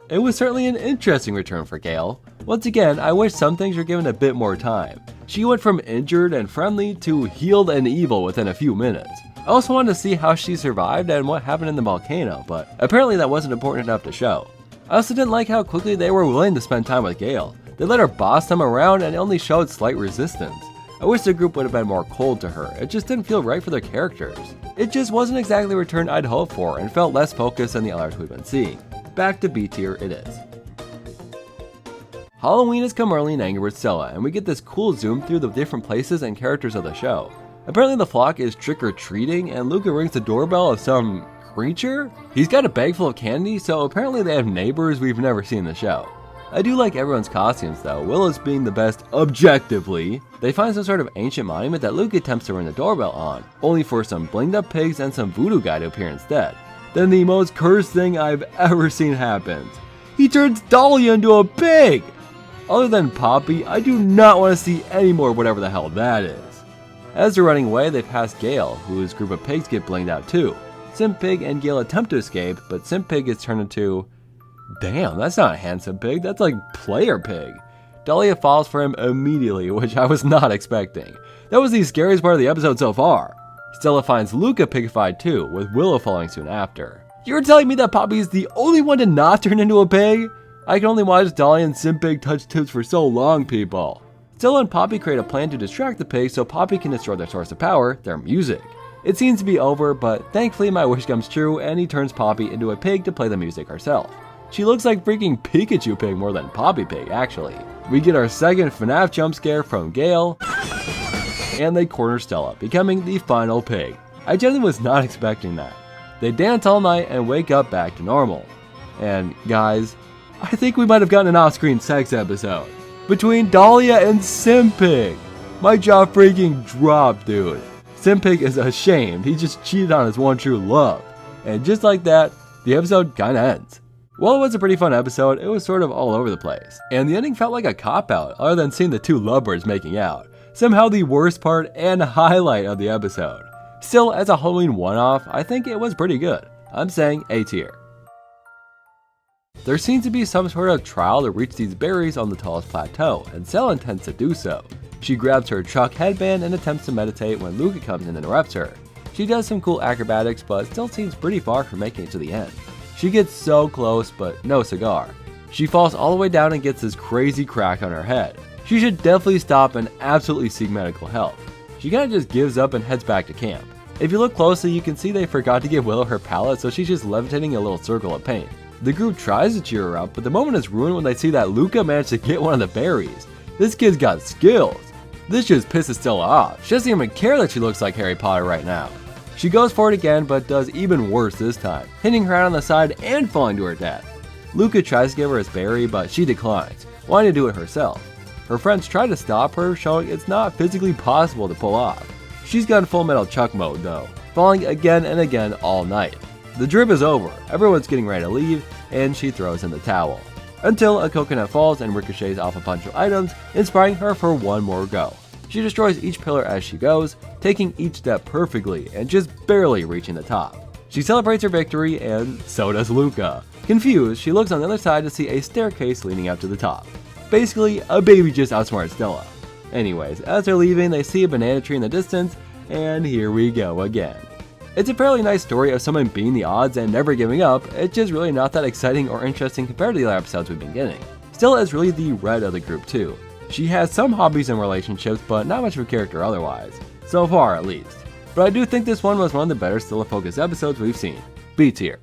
It was certainly an interesting return for Gale. Once again, I wish some things were given a bit more time. She went from injured and friendly to healed and evil within a few minutes. I also wanted to see how she survived and what happened in the volcano, but apparently that wasn't important enough to show. I also didn't like how quickly they were willing to spend time with Gale. They let her boss them around and only showed slight resistance. I wish the group would have been more cold to her, it just didn't feel right for their characters. It just wasn't exactly the return I'd hoped for and felt less focused than the others we've been seeing. Back to B tier it is. Halloween has come early in Angry Birds Stella, and we get this cool zoom through the different places and characters of the show. Apparently the flock is trick-or-treating, and Luca rings the doorbell of some creature? He's got a bag full of candy, so apparently they have neighbors we've never seen in the show. I do like everyone's costumes though, Willow's being the best objectively. They find some sort of ancient monument that Luca attempts to ring the doorbell on, only for some blinged up pigs and some voodoo guy to appear instead. Then the most cursed thing I've ever seen happens. He turns Dahlia into a pig! Other than Poppy, I do not want to see any more whatever the hell that is. As they're running away, they pass Gale, whose group of pigs get blinged out too. Simp Pig and Gale attempt to escape, but Simp Pig is turned into... Damn, that's not a handsome pig, that's like Player Pig. Dahlia falls for him immediately, which I was not expecting. That was the scariest part of the episode so far. Stella finds Luca pigified too, with Willow following soon after. You're telling me that Poppy is the only one to not turn into a pig? I can only watch Dahlia and Simp Pig touch tips for so long, people. Stella and Poppy create a plan to distract the pigs so Poppy can destroy their source of power, their music. It seems to be over, but thankfully my wish comes true and he turns Poppy into a pig to play the music herself. She looks like freaking Pikachu Pig more than Poppy Pig, actually. We get our second FNAF jump scare from Gale, and they corner Stella, becoming the final pig. I genuinely was not expecting that. They dance all night and wake up back to normal. And guys, I think we might have gotten an off-screen sex episode. Between Dahlia and Simp Pig. My jaw freaking dropped, dude. Simp Pig is ashamed, he just cheated on his one true love. And just like that, the episode kinda ends. While it was a pretty fun episode, it was sort of all over the place. And the ending felt like a cop-out, other than seeing the two lovebirds making out. Somehow the worst part and highlight of the episode. Still, as a Halloween one-off, I think it was pretty good. I'm saying A tier. There seems to be some sort of trial to reach these berries on the tallest plateau, and Stella intends to do so. She grabs her chalk headband and attempts to meditate when Luca comes in and interrupts her. She does some cool acrobatics, but still seems pretty far from making it to the end. She gets so close, but no cigar. She falls all the way down and gets this crazy crack on her head. She should definitely stop and absolutely seek medical help. She kinda just gives up and heads back to camp. If you look closely, you can see they forgot to give Willow her palette, so she's just levitating a little circle of paint. The group tries to cheer her up, but the moment is ruined when they see that Luca managed to get one of the berries. This kid's got skills. This just pisses Stella off. She doesn't even care that she looks like Harry Potter right now. She goes for it again, but does even worse this time, hitting her out on the side and falling to her death. Luca tries to give her his berry, but she declines, wanting to do it herself. Her friends try to stop her, showing it's not physically possible to pull off. She's gone Full Metal Chuck mode though, falling again and again all night. The drip is over, everyone's getting ready to leave, and she throws in the towel. Until a coconut falls and ricochets off a bunch of items, inspiring her for one more go. She destroys each pillar as she goes, taking each step perfectly and just barely reaching the top. She celebrates her victory, and so does Luca. Confused, she looks on the other side to see a staircase leading up to the top. Basically, a baby just outsmarted Stella. Anyways, as they're leaving, they see a banana tree in the distance, and here we go again. It's a fairly nice story of someone beating the odds and never giving up, it's just really not that exciting or interesting compared to the other episodes we've been getting. Stella is really the red of the group too. She has some hobbies and relationships, but not much of a character otherwise. So far, at least. But I do think this one was one of the better Stella-focused episodes we've seen. B tier.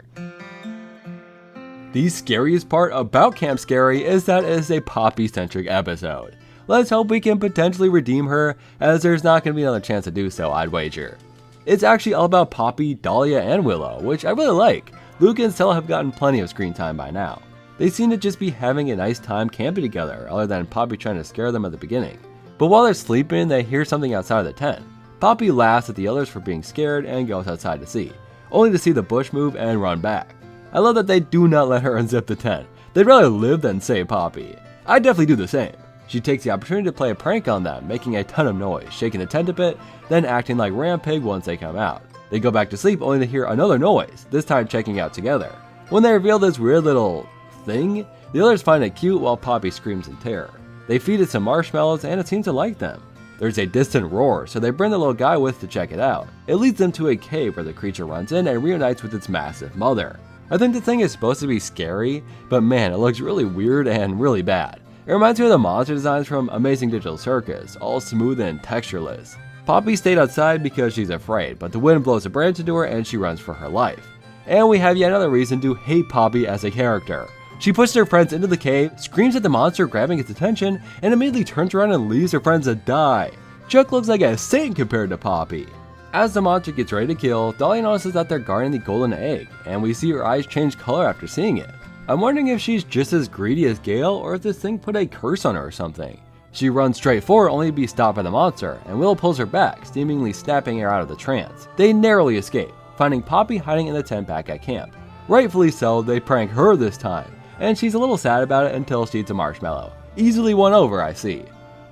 The scariest part about Camp Scary is that it is a Poppy-centric episode. Let's hope we can potentially redeem her, as there's not going to be another chance to do so, I'd wager. It's actually all about Poppy, Dahlia, and Willow, which I really like. Luca and Stella have gotten plenty of screen time by now. They seem to just be having a nice time camping together, other than Poppy trying to scare them at the beginning. But while they're sleeping, they hear something outside of the tent. Poppy laughs at the others for being scared and goes outside to see, only to see the bush move and run back. I love that they do not let her unzip the tent. They'd rather live than save Poppy. I'd definitely do the same. She takes the opportunity to play a prank on them, making a ton of noise, shaking the tent a bit, then acting like Ram Pig once they come out. They go back to sleep only to hear another noise, this time checking out together. When they reveal this weird little thing, the others find it cute while Poppy screams in terror. They feed it some marshmallows and it seems to like them. There's a distant roar, so they bring the little guy with to check it out. It leads them to a cave where the creature runs in and reunites with its massive mother. I think the thing is supposed to be scary, but man, it looks really weird and really bad. It reminds me of the monster designs from Amazing Digital Circus, all smooth and textureless. Poppy stayed outside because she's afraid, but the wind blows a branch into her and she runs for her life. And we have yet another reason to hate Poppy as a character. She pushes her friends into the cave, screams at the monster grabbing its attention, and immediately turns around and leaves her friends to die. Chuck looks like a saint compared to Poppy. As the monster gets ready to kill, Dahlia notices that they're guarding the golden egg, and we see her eyes change color after seeing it. I'm wondering if she's just as greedy as Gale, or if this thing put a curse on her or something. She runs straight forward only to be stopped by the monster, and Willow pulls her back, seemingly snapping her out of the trance. They narrowly escape, finding Poppy hiding in the tent back at camp. Rightfully so, they prank her this time, and she's a little sad about it until she eats a marshmallow. Easily won over, I see.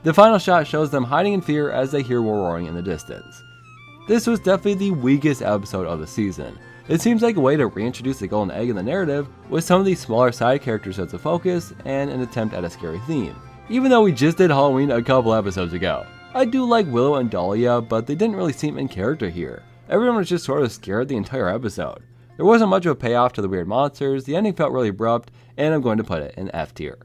The final shot shows them hiding in fear as they hear roaring in the distance. This was definitely the weakest episode of the season. It seems like a way to reintroduce the golden egg in the narrative with some of these smaller side characters as a focus and an attempt at a scary theme. Even though we just did Halloween a couple episodes ago. I do like Willow and Dahlia, but they didn't really seem in character here. Everyone was just sort of scared the entire episode. There wasn't much of a payoff to the weird monsters, the ending felt really abrupt, and I'm going to put it in F tier.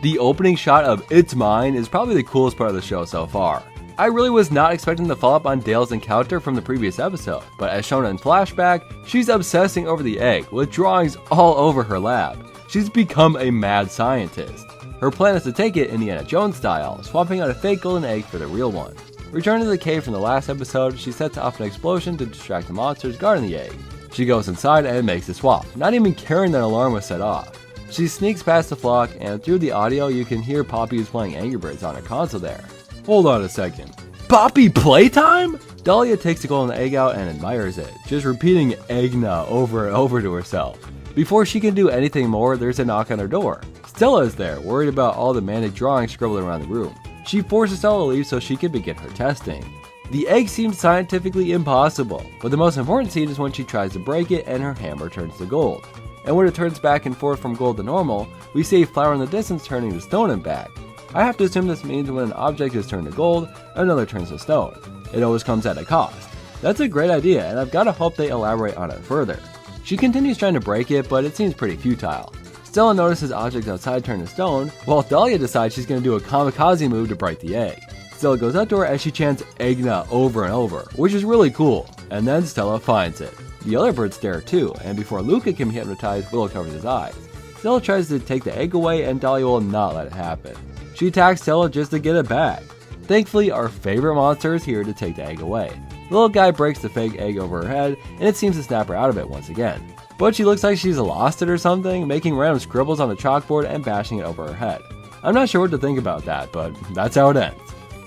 The opening shot of It's Mine is probably the coolest part of the show so far. I really was not expecting the follow-up on Dale's encounter from the previous episode, but as shown in flashback, she's obsessing over the egg, with drawings all over her lab. She's become a mad scientist. Her plan is to take it Indiana Jones style, swapping out a fake golden egg for the real one. Returning to the cave from the last episode, she sets off an explosion to distract the monsters guarding the egg. She goes inside and makes the swap, not even caring that an alarm was set off. She sneaks past the flock, and through the audio you can hear Poppy is playing Angry Birds on her console there. Hold on a second. Poppy playtime? Dahlia takes the golden egg out and admires it, just repeating Egna over and over to herself. Before she can do anything more, there's a knock on her door. Stella is there, worried about all the manic drawings scribbled around the room. She forces Stella to leave so she can begin her testing. The egg seems scientifically impossible, but the most important scene is when she tries to break it and her hammer turns to gold. And when it turns back and forth from gold to normal, we see a flower in the distance turning to stone and back. I have to assume this means when an object is turned to gold, another turns to stone. It always comes at a cost. That's a great idea, and I've got to hope they elaborate on it further. She continues trying to break it, but it seems pretty futile. Stella notices objects outside turn to stone, while Dahlia decides she's going to do a kamikaze move to break the egg. Stella goes up to her as she chants Egna over and over, which is really cool, and then Stella finds it. The other birds stare too, and before Luca can be hypnotized, Willow covers his eyes. Stella tries to take the egg away, and Dahlia will not let it happen. She attacks Stella just to get it back. Thankfully, our favorite monster is here to take the egg away. The little guy breaks the fake egg over her head, and it seems to snap her out of it once again. But she looks like she's lost it or something, making random scribbles on the chalkboard and bashing it over her head. I'm not sure what to think about that, but that's how it ends.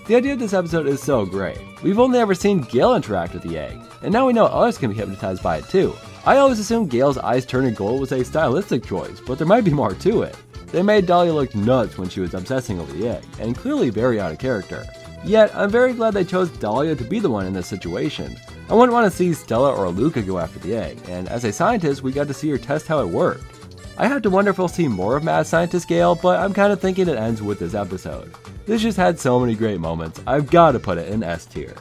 The idea of this episode is so great. We've only ever seen Gale interact with the egg, and now we know others can be hypnotized by it too. I always assumed Gale's eyes turning gold was a stylistic choice, but there might be more to it. They made Dahlia look nuts when she was obsessing over the egg, and clearly very out of character. Yet, I'm very glad they chose Dahlia to be the one in this situation. I wouldn't want to see Stella or Luca go after the egg, and as a scientist, we got to see her test how it worked. I have to wonder if we'll see more of Mad Scientist Gale, but I'm kind of thinking it ends with this episode. This just had so many great moments, I've got to put it in S tier.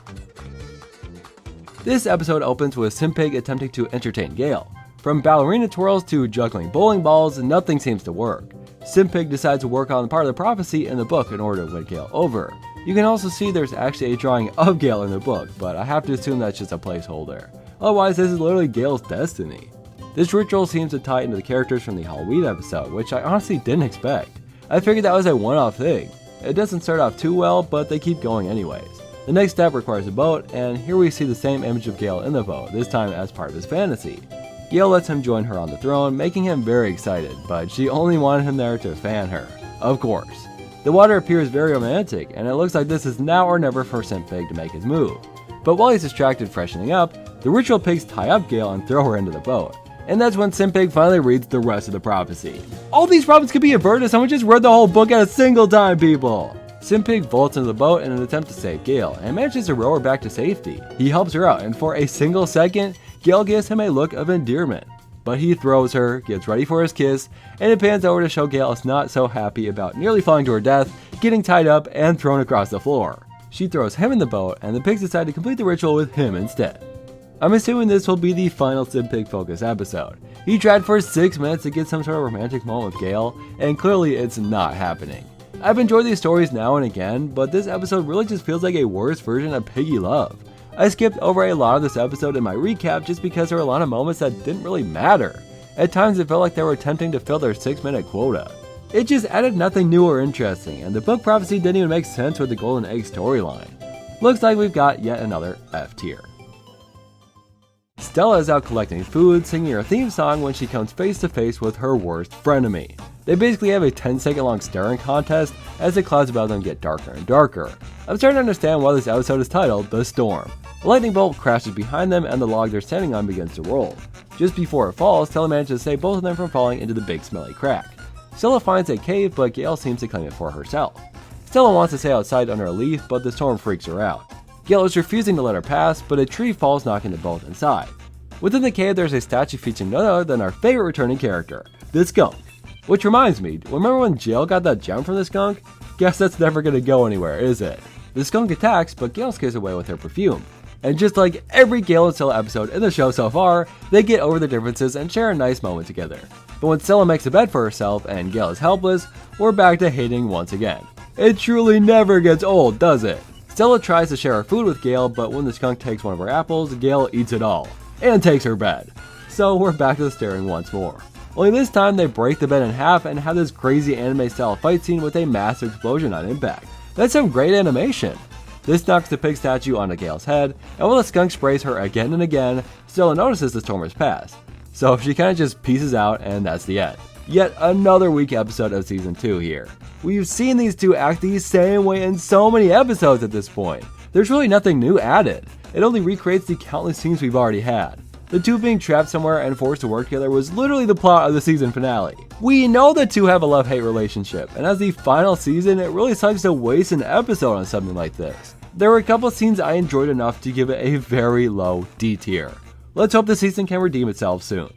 This episode opens with Simpig attempting to entertain Gale. From ballerina twirls to juggling bowling balls, nothing seems to work. Simpig decides to work on part of the prophecy in the book in order to win Gale over. You can also see there's actually a drawing of Gale in the book, but I have to assume that's just a placeholder. Otherwise, this is literally Gale's destiny. This ritual seems to tie into the characters from the Halloween episode, which I honestly didn't expect. I figured that was a one-off thing. It doesn't start off too well, but they keep going anyways. The next step requires a boat, and here we see the same image of Gale in the boat, this time as part of his fantasy. Gale lets him join her on the throne, making him very excited, but she only wanted him there to fan her. Of course. The water appears very romantic, and it looks like this is now or never for Simpig to make his move. But while he's distracted freshening up, the ritual pigs tie up Gale and throw her into the boat. And that's when Simp finally reads the rest of the prophecy. All these problems could be averted if someone just read the whole book at a single time, people! Simp vaults into the boat in an attempt to save Gale, and manages to row her back to safety. He helps her out, and for a single second, Gale gives him a look of endearment. But he throws her, gets ready for his kiss, and it pans over to show Gale is not so happy about nearly falling to her death, getting tied up, and thrown across the floor. She throws him in the boat, and the pigs decide to complete the ritual with him instead. I'm assuming this will be the final Simp focus episode. He tried for 6 minutes to get some sort of romantic moment with Gale, and clearly it's not happening. I've enjoyed these stories now and again, but this episode really just feels like a worse version of Piggy Love. I skipped over a lot of this episode in my recap just because there were a lot of moments that didn't really matter. At times it felt like they were attempting to fill their 6-minute quota. It just added nothing new or interesting, and the book prophecy didn't even make sense with the Golden Egg storyline. Looks like we've got yet another F tier. Stella is out collecting food, singing her theme song when she comes face to face with her worst frenemy. They basically have a 10-second long staring contest as the clouds above them get darker and darker. I'm starting to understand why this episode is titled The Storm. A lightning bolt crashes behind them and the log they're standing on begins to roll. Just before it falls, Stella manages to save both of them from falling into the big smelly crack. Stella finds a cave, but Gale seems to claim it for herself. Stella wants to stay outside under a leaf, but the storm freaks her out. Gale is refusing to let her pass, but a tree falls, knocking them both inside. Within the cave, there's a statue featuring none other than our favorite returning character, the skunk. Which reminds me, remember when Gale got that gem from the skunk? Guess that's never gonna go anywhere, is it? The skunk attacks, but Gale scares away with her perfume. And just like every Gale and Stella episode in the show so far, they get over their differences and share a nice moment together. But when Stella makes a bed for herself and Gale is helpless, we're back to hating once again. It truly never gets old, does it? Stella tries to share her food with Gale, but when the skunk takes one of her apples, Gale eats it all, and takes her bed. So we're back to the staring once more. Only this time they break the bed in half and have this crazy anime style fight scene with a massive explosion on impact. That's some great animation. This knocks the pig statue onto Gale's head, and while the skunk sprays her again and again, Stella notices the storm has passed. So she kinda just pieces out, and that's the end. Yet another weak episode of season 2 here. We've seen these two act the same way in so many episodes at this point. There's really nothing new added. It only recreates the countless scenes we've already had. The two being trapped somewhere and forced to work together was literally the plot of the season finale. We know the two have a love-hate relationship, and as the final season, it really sucks to waste an episode on something like this. There were a couple scenes I enjoyed enough to give it a very low D tier. Let's hope the season can redeem itself soon.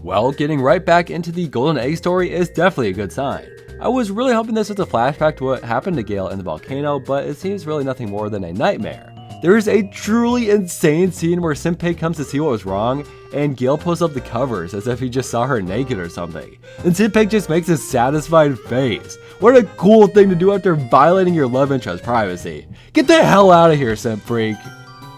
Well, getting right back into the Golden Egg story is definitely a good sign. I was really hoping this was a flashback to what happened to Gale in the volcano, but it seems really nothing more than a nightmare. There is a truly insane scene where Simp comes to see what was wrong, and Gale pulls up the covers as if he just saw her naked or something. And Simp just makes a satisfied face. What a cool thing to do after violating your love interest's privacy. Get the hell out of here, Simp Freak!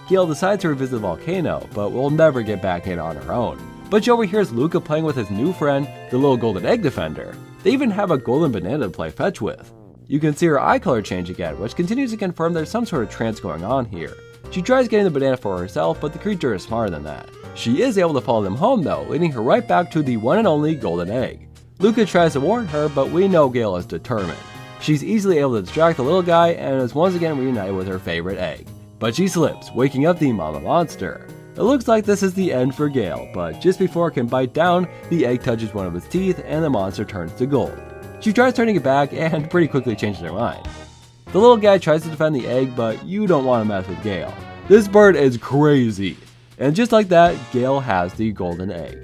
Gale decides to revisit the volcano, but will never get back in on her own. But she overhears Luca playing with his new friend, the little golden egg defender. They even have a golden banana to play fetch with. You can see her eye color change again, which continues to confirm there's some sort of trance going on here. She tries getting the banana for herself, but the creature is smarter than that. She is able to follow them home though, leading her right back to the one and only golden egg. Luca tries to warn her, but we know Gale is determined. She's easily able to distract the little guy and is once again reunited with her favorite egg. But she slips, waking up the mama monster. It looks like this is the end for Gale, but just before it can bite down, the egg touches one of its teeth and the monster turns to gold. She tries turning it back and pretty quickly changes her mind. The little guy tries to defend the egg, but you don't want to mess with Gale. This bird is crazy. And just like that, Gale has the golden egg.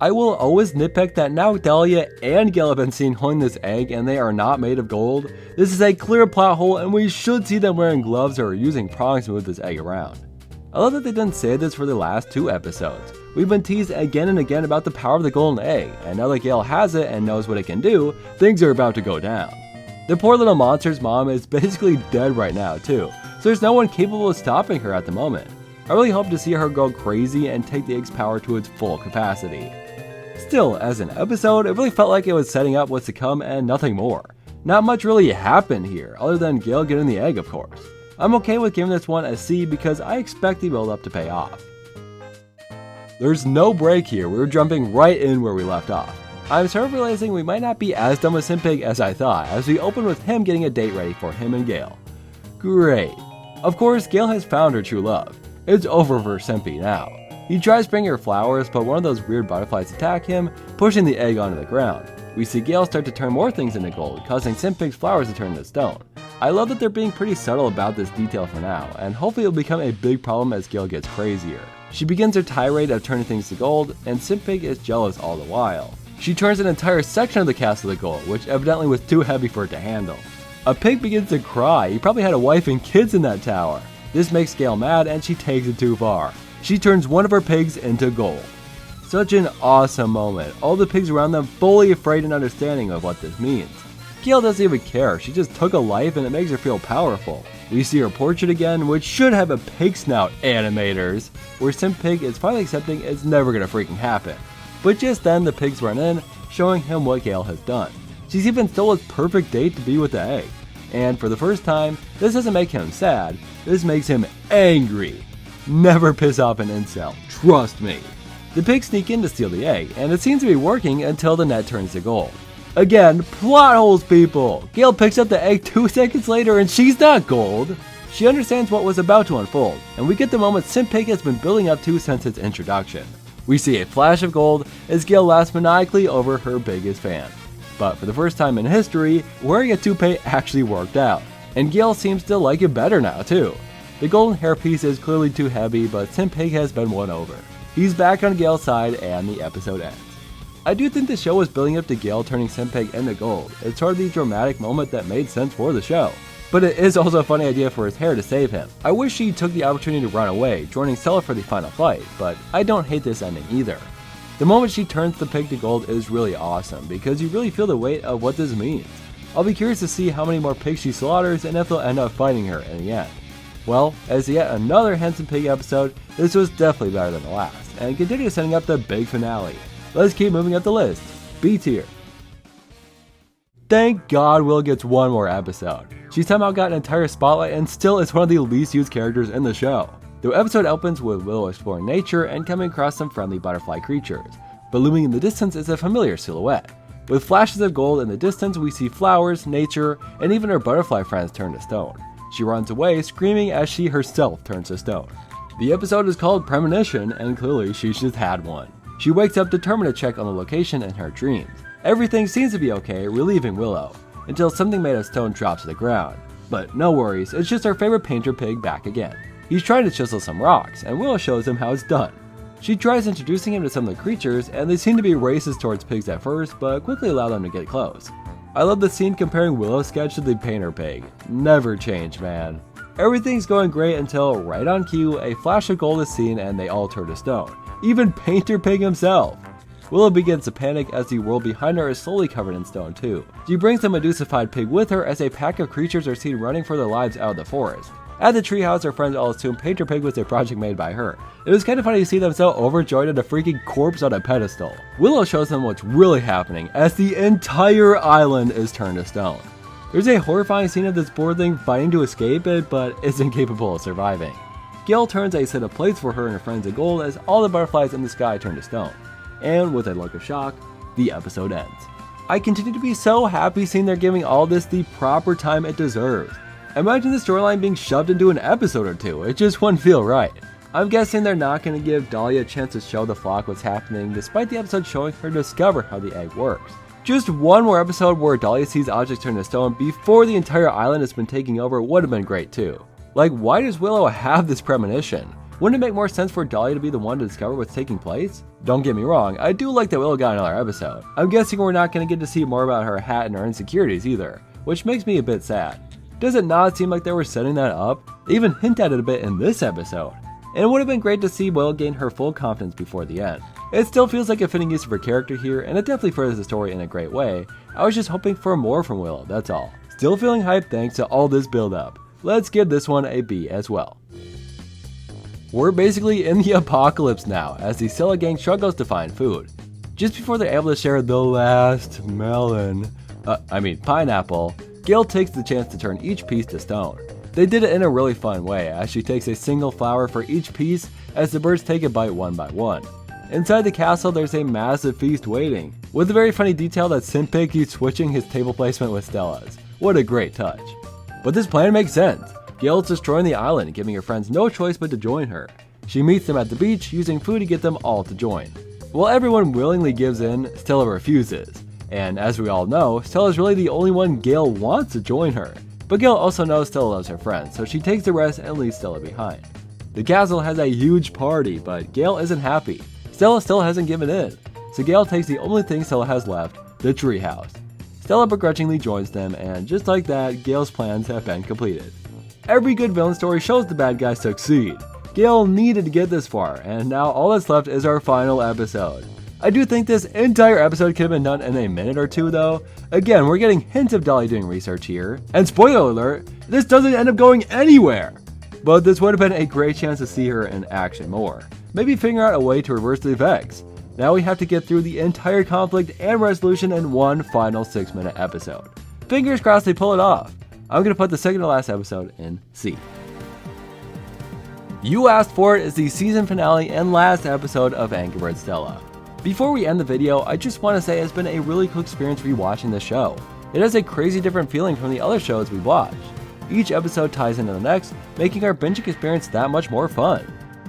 I will always nitpick that now Dahlia and Gale have been seen holding this egg and they are not made of gold. This is a clear plot hole and we should see them wearing gloves or using prongs to move this egg around. I love that they didn't say this for the last 2 episodes. We've been teased again and again about the power of the golden egg, and now that Gale has it and knows what it can do, things are about to go down. The poor little monster's mom is basically dead right now too, so there's no one capable of stopping her at the moment. I really hope to see her go crazy and take the egg's power to its full capacity. Still, as an episode, it really felt like it was setting up what's to come and nothing more. Not much really happened here, other than Gale getting the egg of course. I'm okay with giving this one a C because I expect the build up to pay off. There's no break here, we're jumping right in where we left off. I'm sort of realizing we might not be as done with Simp as I thought, as we open with him getting a date ready for him and Gale. Great. Of course, Gale has found her true love. It's over for Simpy now. He tries bringing her flowers, but one of those weird butterflies attack him, pushing the egg onto the ground. We see Gale start to turn more things into gold, causing Simp Pig's flowers to turn into stone. I love that they're being pretty subtle about this detail for now, and hopefully it'll become a big problem as Gale gets crazier. She begins her tirade of turning things to gold, and Simp Pig is jealous all the while. She turns an entire section of the castle to gold, which evidently was too heavy for it to handle. A pig begins to cry. He probably had a wife and kids in that tower. This makes Gale mad and she takes it too far. She turns one of her pigs into gold. Such an awesome moment. All the pigs around them fully afraid and understanding of what this means. Gale doesn't even care. She just took a life and it makes her feel powerful. We see her portrait again, which should have a pig snout, animators, where Simp Pig is finally accepting it's never gonna freaking happen. But just then the pigs run in, showing him what Gale has done. She's even stole his perfect date to be with the egg. And for the first time, this doesn't make him sad, this makes him angry. Never piss off an incel, trust me. The pigs sneak in to steal the egg, and it seems to be working until the net turns to gold. Again, plot holes, people! Gale picks up the egg 2 seconds later and she's not gold! She understands what was about to unfold, and we get the moment Simp Pig has been building up to since its introduction. We see a flash of gold as Gale laughs maniacally over her biggest fan. But for the first time in history, wearing a toupee actually worked out, and Gale seems to like it better now too. The golden hairpiece is clearly too heavy, but Simp Pig has been won over. He's back on Gale's side and the episode ends. I do think the show was building up to Gale turning Simp Pig into gold. It's sort of the dramatic moment that made sense for the show. But it is also a funny idea for his hair to save him. I wish he took the opportunity to run away, joining Stella for the final fight, but I don't hate this ending either. The moment she turns the pig to gold is really awesome, because you really feel the weight of what this means. I'll be curious to see how many more pigs she slaughters and if they'll end up fighting her in the end. Well, as yet another handsome pig episode, this was definitely better than the last, and continue setting up the big finale. Let's keep moving up the list. B tier. Thank God Willow gets one more episode. She somehow got an entire spotlight and still is one of the least used characters in the show. The episode opens with Willow exploring nature and coming across some friendly butterfly creatures, but looming in the distance is a familiar silhouette. With flashes of gold in the distance, we see flowers, nature, and even her butterfly friends turn to stone. She runs away, screaming as she herself turns to stone. The episode is called Premonition, and clearly she's just had one. She wakes up determined to check on the location in her dreams. Everything seems to be okay, relieving Willow, until something made of stone drops to the ground. But no worries, it's just our favorite painter pig back again. He's trying to chisel some rocks, and Willow shows him how it's done. She tries introducing him to some of the creatures, and they seem to be racist towards pigs at first, but quickly allow them to get close. I love the scene comparing Willow's sketch to the painter pig. Never change, man. Everything's going great until, right on cue, a flash of gold is seen and they all turn to stone. Even Painter Pig himself! Willow begins to panic as the world behind her is slowly covered in stone too. She brings the Medusified pig with her as a pack of creatures are seen running for their lives out of the forest. At the treehouse, our friends all assume Painter Pig was a project made by her. It was kind of funny to see them so overjoyed at a freaking corpse on a pedestal. Willow shows them what's really happening as the entire island is turned to stone. There's a horrifying scene of this poor thing fighting to escape it, but is incapable of surviving. Gale turns a set of plates for her and her friends to gold as all the butterflies in the sky turn to stone. And with a look of shock, the episode ends. I continue to be so happy seeing they're giving all this the proper time it deserves. Imagine the storyline being shoved into an episode or two, it just wouldn't feel right. I'm guessing they're not going to give Dahlia a chance to show the flock what's happening, despite the episode showing her discover how the egg works. Just one more episode where Dahlia sees objects turn to stone before the entire island has been taken over would have been great too. Like, why does Willow have this premonition? Wouldn't it make more sense for Dahlia to be the one to discover what's taking place? Don't get me wrong, I do like that Willow got another episode. I'm guessing we're not going to get to see more about her hat and her insecurities either, which makes me a bit sad. Does it not seem like they were setting that up? They even hint at it a bit in this episode. And it would have been great to see Willow gain her full confidence before the end. It still feels like a fitting use of her character here, and it definitely furthers the story in a great way. I was just hoping for more from Willow, that's all. Still feeling hyped thanks to all this build up. Let's give this one a B as well. We're basically in the apocalypse now, as the Stella gang struggles to find food. Just before they're able to share the last pineapple, Gale takes the chance to turn each piece to stone. They did it in a really fun way, as she takes a single flower for each piece as the birds take a bite one by one. Inside the castle, there's a massive feast waiting, with a very funny detail that Simp Pig keeps switching his table placement with Stella's. What a great touch. But this plan makes sense. Gale is destroying the island, giving her friends no choice but to join her. She meets them at the beach, using food to get them all to join. While everyone willingly gives in, Stella refuses. And as we all know, Stella is really the only one Gale wants to join her. But Gale also knows Stella loves her friends, so she takes the rest and leaves Stella behind. The castle has a huge party, but Gale isn't happy. Stella still hasn't given in. So Gale takes the only thing Stella has left, the treehouse. Stella begrudgingly joins them, and just like that, Gale's plans have been completed. Every good villain story shows the bad guys succeed. Gale needed to get this far, and now all that's left is our final episode. I do think this entire episode could have been done in a minute or two though. Again, we're getting hints of Dolly doing research here, and spoiler alert, this doesn't end up going anywhere! But this would have been a great chance to see her in action more. Maybe figure out a way to reverse the effects. Now we have to get through the entire conflict and resolution in one final 6-minute episode. Fingers crossed they pull it off. I'm gonna put the second to last episode in C. You Asked For It is the season finale and last episode of Angry Birds Stella. Before we end the video, I just want to say it's been a really cool experience rewatching the show. It has a crazy different feeling from the other shows we've watched. Each episode ties into the next, making our binging experience that much more fun.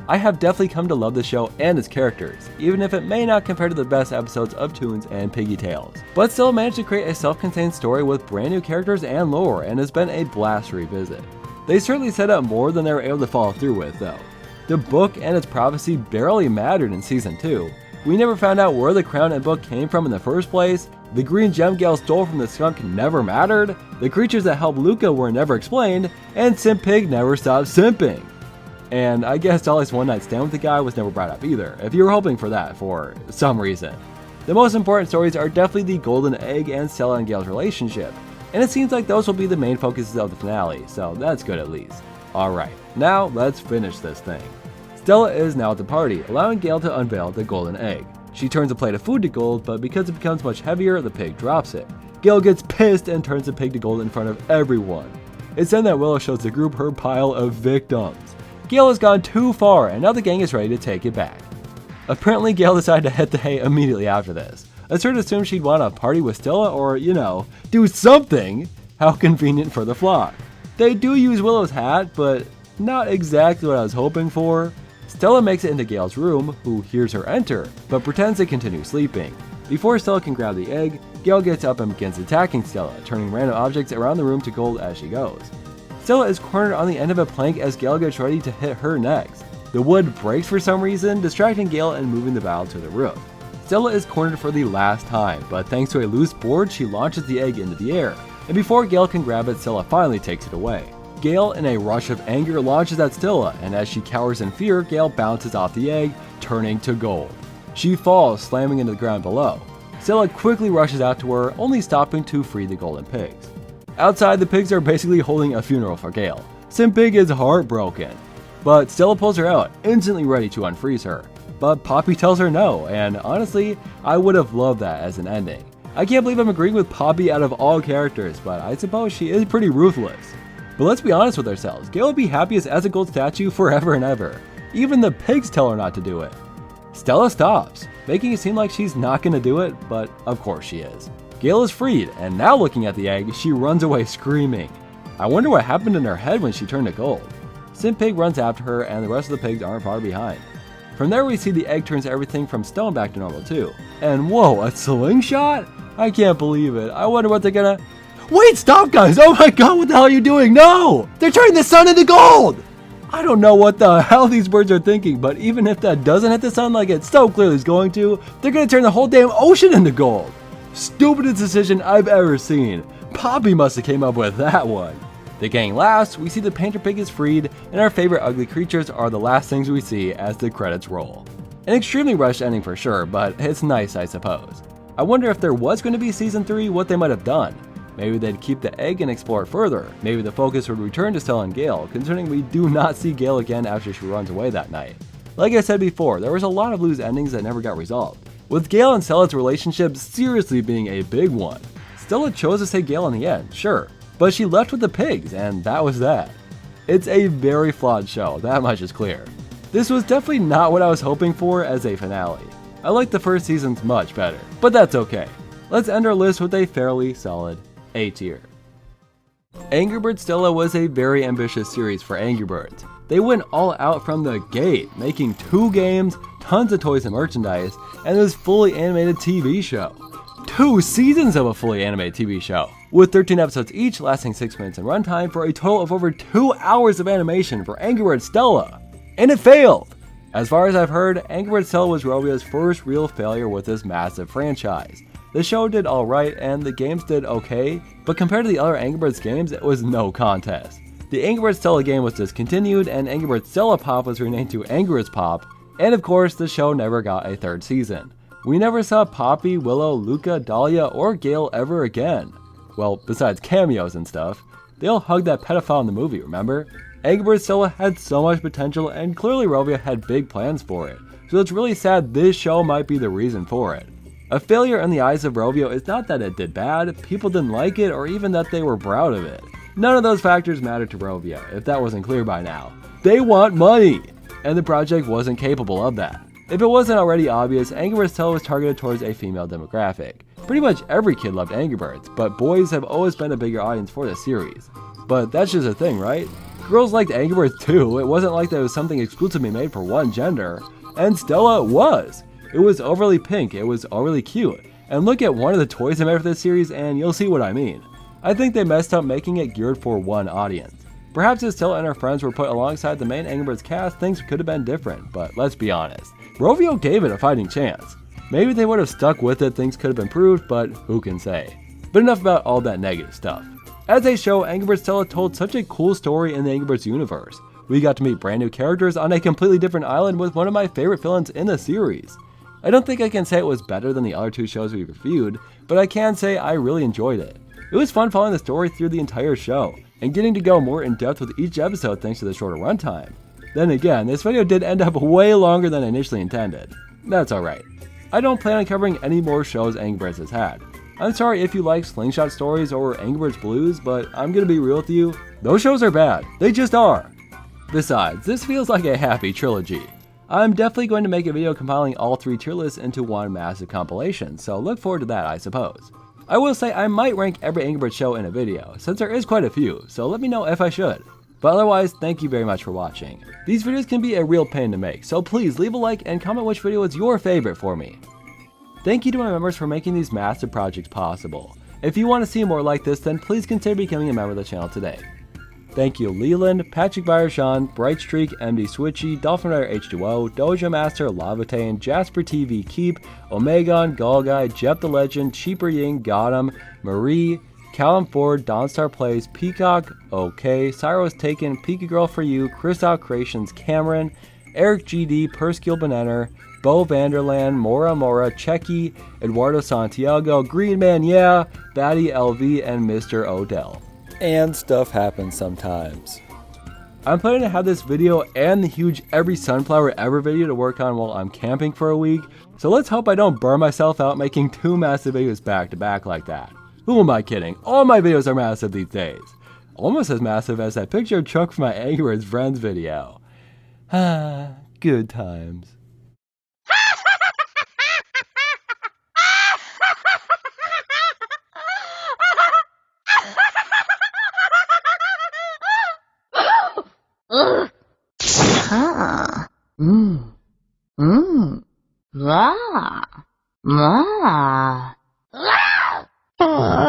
I have definitely come to love the show and its characters, even if it may not compare to the best episodes of Toons and Piggy Tales, but still managed to create a self-contained story with brand new characters and lore, and has been a blast to revisit. They certainly set up more than they were able to follow through with though. The book and its prophecy barely mattered in season 2. We never found out where the crown and book came from in the first place, the green gem Gale stole from the skunk never mattered, the creatures that helped Luca were never explained, and Simp Pig never stopped simping. And I guess Dolly's one night stand with the guy was never brought up either, if you were hoping for that for some reason. The most important stories are definitely the golden egg and Stella and Gale's relationship, and it seems like those will be the main focuses of the finale, so that's good at least. Alright, now let's finish this thing. Stella is now at the party, allowing Gale to unveil the golden egg. She turns a plate of food to gold, but because it becomes much heavier, the pig drops it. Gale gets pissed and turns the pig to gold in front of everyone. It's then that Willow shows the group her pile of victims. Gale has gone too far, and now the gang is ready to take it back. Apparently, Gale decided to hit the hay immediately after this. I sort of assumed she'd want to party with Stella or, you know, do something. How convenient for the flock. They do use Willow's hat, but not exactly what I was hoping for. Stella makes it into Gale's room, who hears her enter, but pretends to continue sleeping. Before Stella can grab the egg, Gale gets up and begins attacking Stella, turning random objects around the room to gold as she goes. Stella is cornered on the end of a plank as Gale gets ready to hit her next. The wood breaks for some reason, distracting Gale and moving the battle to the roof. Stella is cornered for the last time, but thanks to a loose board, she launches the egg into the air, and before Gale can grab it, Stella finally takes it away. Gale, in a rush of anger, launches at Stella, and as she cowers in fear, Gale bounces off the egg, turning to gold. She falls, slamming into the ground below. Stella quickly rushes out to her, only stopping to free the golden pigs. Outside, the pigs are basically holding a funeral for Gale. Simp Pig is heartbroken, but Stella pulls her out, instantly ready to unfreeze her. But Poppy tells her no, and honestly, I would have loved that as an ending. I can't believe I'm agreeing with Poppy out of all characters, but I suppose she is pretty ruthless. But let's be honest with ourselves, Gale would be happiest as a gold statue forever and ever. Even the pigs tell her not to do it. Stella stops, making it seem like she's not going to do it, but of course she is. Gale is freed, and now looking at the egg, she runs away screaming. I wonder what happened in her head when she turned to gold. Simp Pig runs after her, and the rest of the pigs aren't far behind. From there we see the egg turns everything from stone back to normal too. And whoa, a slingshot? I can't believe it. I wonder what they're gonna... Wait, stop guys! Oh my god, what the hell are you doing? No! They're turning the sun into gold! I don't know what the hell these birds are thinking, but even if that doesn't hit the sun like it so clearly is going to, they're gonna turn the whole damn ocean into gold! Stupidest decision I've ever seen. Poppy must have came up with that one. The gang laughs, we see the painter pig is freed, and our favorite ugly creatures are the last things we see as the credits roll. An extremely rushed ending for sure, but it's nice I suppose. I wonder if there was going to be season 3, what they might have done. Maybe they'd keep the egg and explore it further. Maybe the focus would return to Stella and Gale, considering we do not see Gale again after she runs away that night. Like I said before, there was a lot of loose endings that never got resolved, with Gale and Stella's relationship seriously being a big one. Stella chose to say Gale in the end, sure, but she left with the pigs, and that was that. It's a very flawed show, that much is clear. This was definitely not what I was hoping for as a finale. I liked the first seasons much better, but that's okay. Let's end our list with a fairly solid A tier. Angry Birds Stella was a very ambitious series for Angry Birds. They went all out from the gate, making 2 games, tons of toys and merchandise, and this fully animated TV show. 2 seasons of a fully animated TV show, with 13 episodes each lasting 6 minutes in runtime for a total of over 2 hours of animation for Angry Birds Stella. And it failed! As far as I've heard, Angry Birds Stella was Rovio's first real failure with this massive franchise. The show did alright and the games did okay, but compared to the other Angry Birds games, it was no contest. The Angry Birds Stella game was discontinued and Angry Birds Stella Pop was renamed to Angry Birds Pop, and of course the show never got a 3rd season. We never saw Poppy, Willow, Luca, Dahlia, or Gale ever again. Well, besides cameos and stuff. They all hugged that pedophile in the movie, remember? Angry Birds Stella had so much potential and clearly Rovio had big plans for it, so it's really sad this show might be the reason for it. A failure in the eyes of Rovio is not that it did bad, people didn't like it, or even that they were proud of it. None of those factors mattered to Rovio, if that wasn't clear by now. They want money! And the project wasn't capable of that. If it wasn't already obvious, Angry Birds Stella was targeted towards a female demographic. Pretty much every kid loved Angry Birds, but boys have always been a bigger audience for the series. But that's just a thing, right? Girls liked Angry Birds too, it wasn't like that was something exclusively made for one gender. And Stella was! It was overly pink, it was overly cute. And look at one of the toys they made for this series and you'll see what I mean. I think they messed up making it geared for one audience. Perhaps if Stella and her friends were put alongside the main Angry Birds cast, things could have been different, but let's be honest. Rovio gave it a fighting chance. Maybe they would have stuck with it, things could have improved, but who can say. But enough about all that negative stuff. As a show, Angry Birds Stella told such a cool story in the Angry Birds universe. We got to meet brand new characters on a completely different island with one of my favorite villains in the series. I don't think I can say it was better than the other 2 shows we've reviewed, but I can say I really enjoyed it. It was fun following the story through the entire show, and getting to go more in depth with each episode thanks to the shorter runtime. Then again, this video did end up way longer than I initially intended. That's alright. I don't plan on covering any more shows Angry Birds has had. I'm sorry if you like Slingshot Stories or Angry Birds Blues, but I'm gonna be real with you, those shows are bad. They just are. Besides, this feels like a happy trilogy. I'm definitely going to make a video compiling all 3 tier lists into one massive compilation, so look forward to that I suppose. I will say I might rank every Angry Birds show in a video, since there is quite a few, so let me know if I should. But otherwise, thank you very much for watching. These videos can be a real pain to make, so please leave a like and comment which video was your favorite for me. Thank you to my members for making these massive projects possible. If you want to see more like this, then please consider becoming a member of the channel today. Thank you Leland, Patrick Byersean, Bright Streak, MD Switchy, Dolphin Rider H2O, Dojo Master, Lavatane, Jasper TV, Keep, Omegon, Galguy, Jeff the Legend, Cheaper Ying, Gotham, Marie, Callum Ford, Dawnstar Plays, Peacock, OK, Cyro's Taken, Pika Girl for You, Chris Out Creations, Cameron, Eric GD, Perskill Banana, Bo Vanderland, Mora Mora, Checky, Eduardo Santiago, Green Man Yeah, Batty LV, and Mr. Odell. And stuff happens sometimes. I'm planning to have this video and the huge Every Sunflower Ever video to work on while I'm camping for a week, so let's hope I don't burn myself out making 2 massive videos back to back like that. Who am I kidding? All my videos are massive these days. Almost as massive as that picture of Chuck from my Angry Birds Friends video. Ah, good times. La. La. La.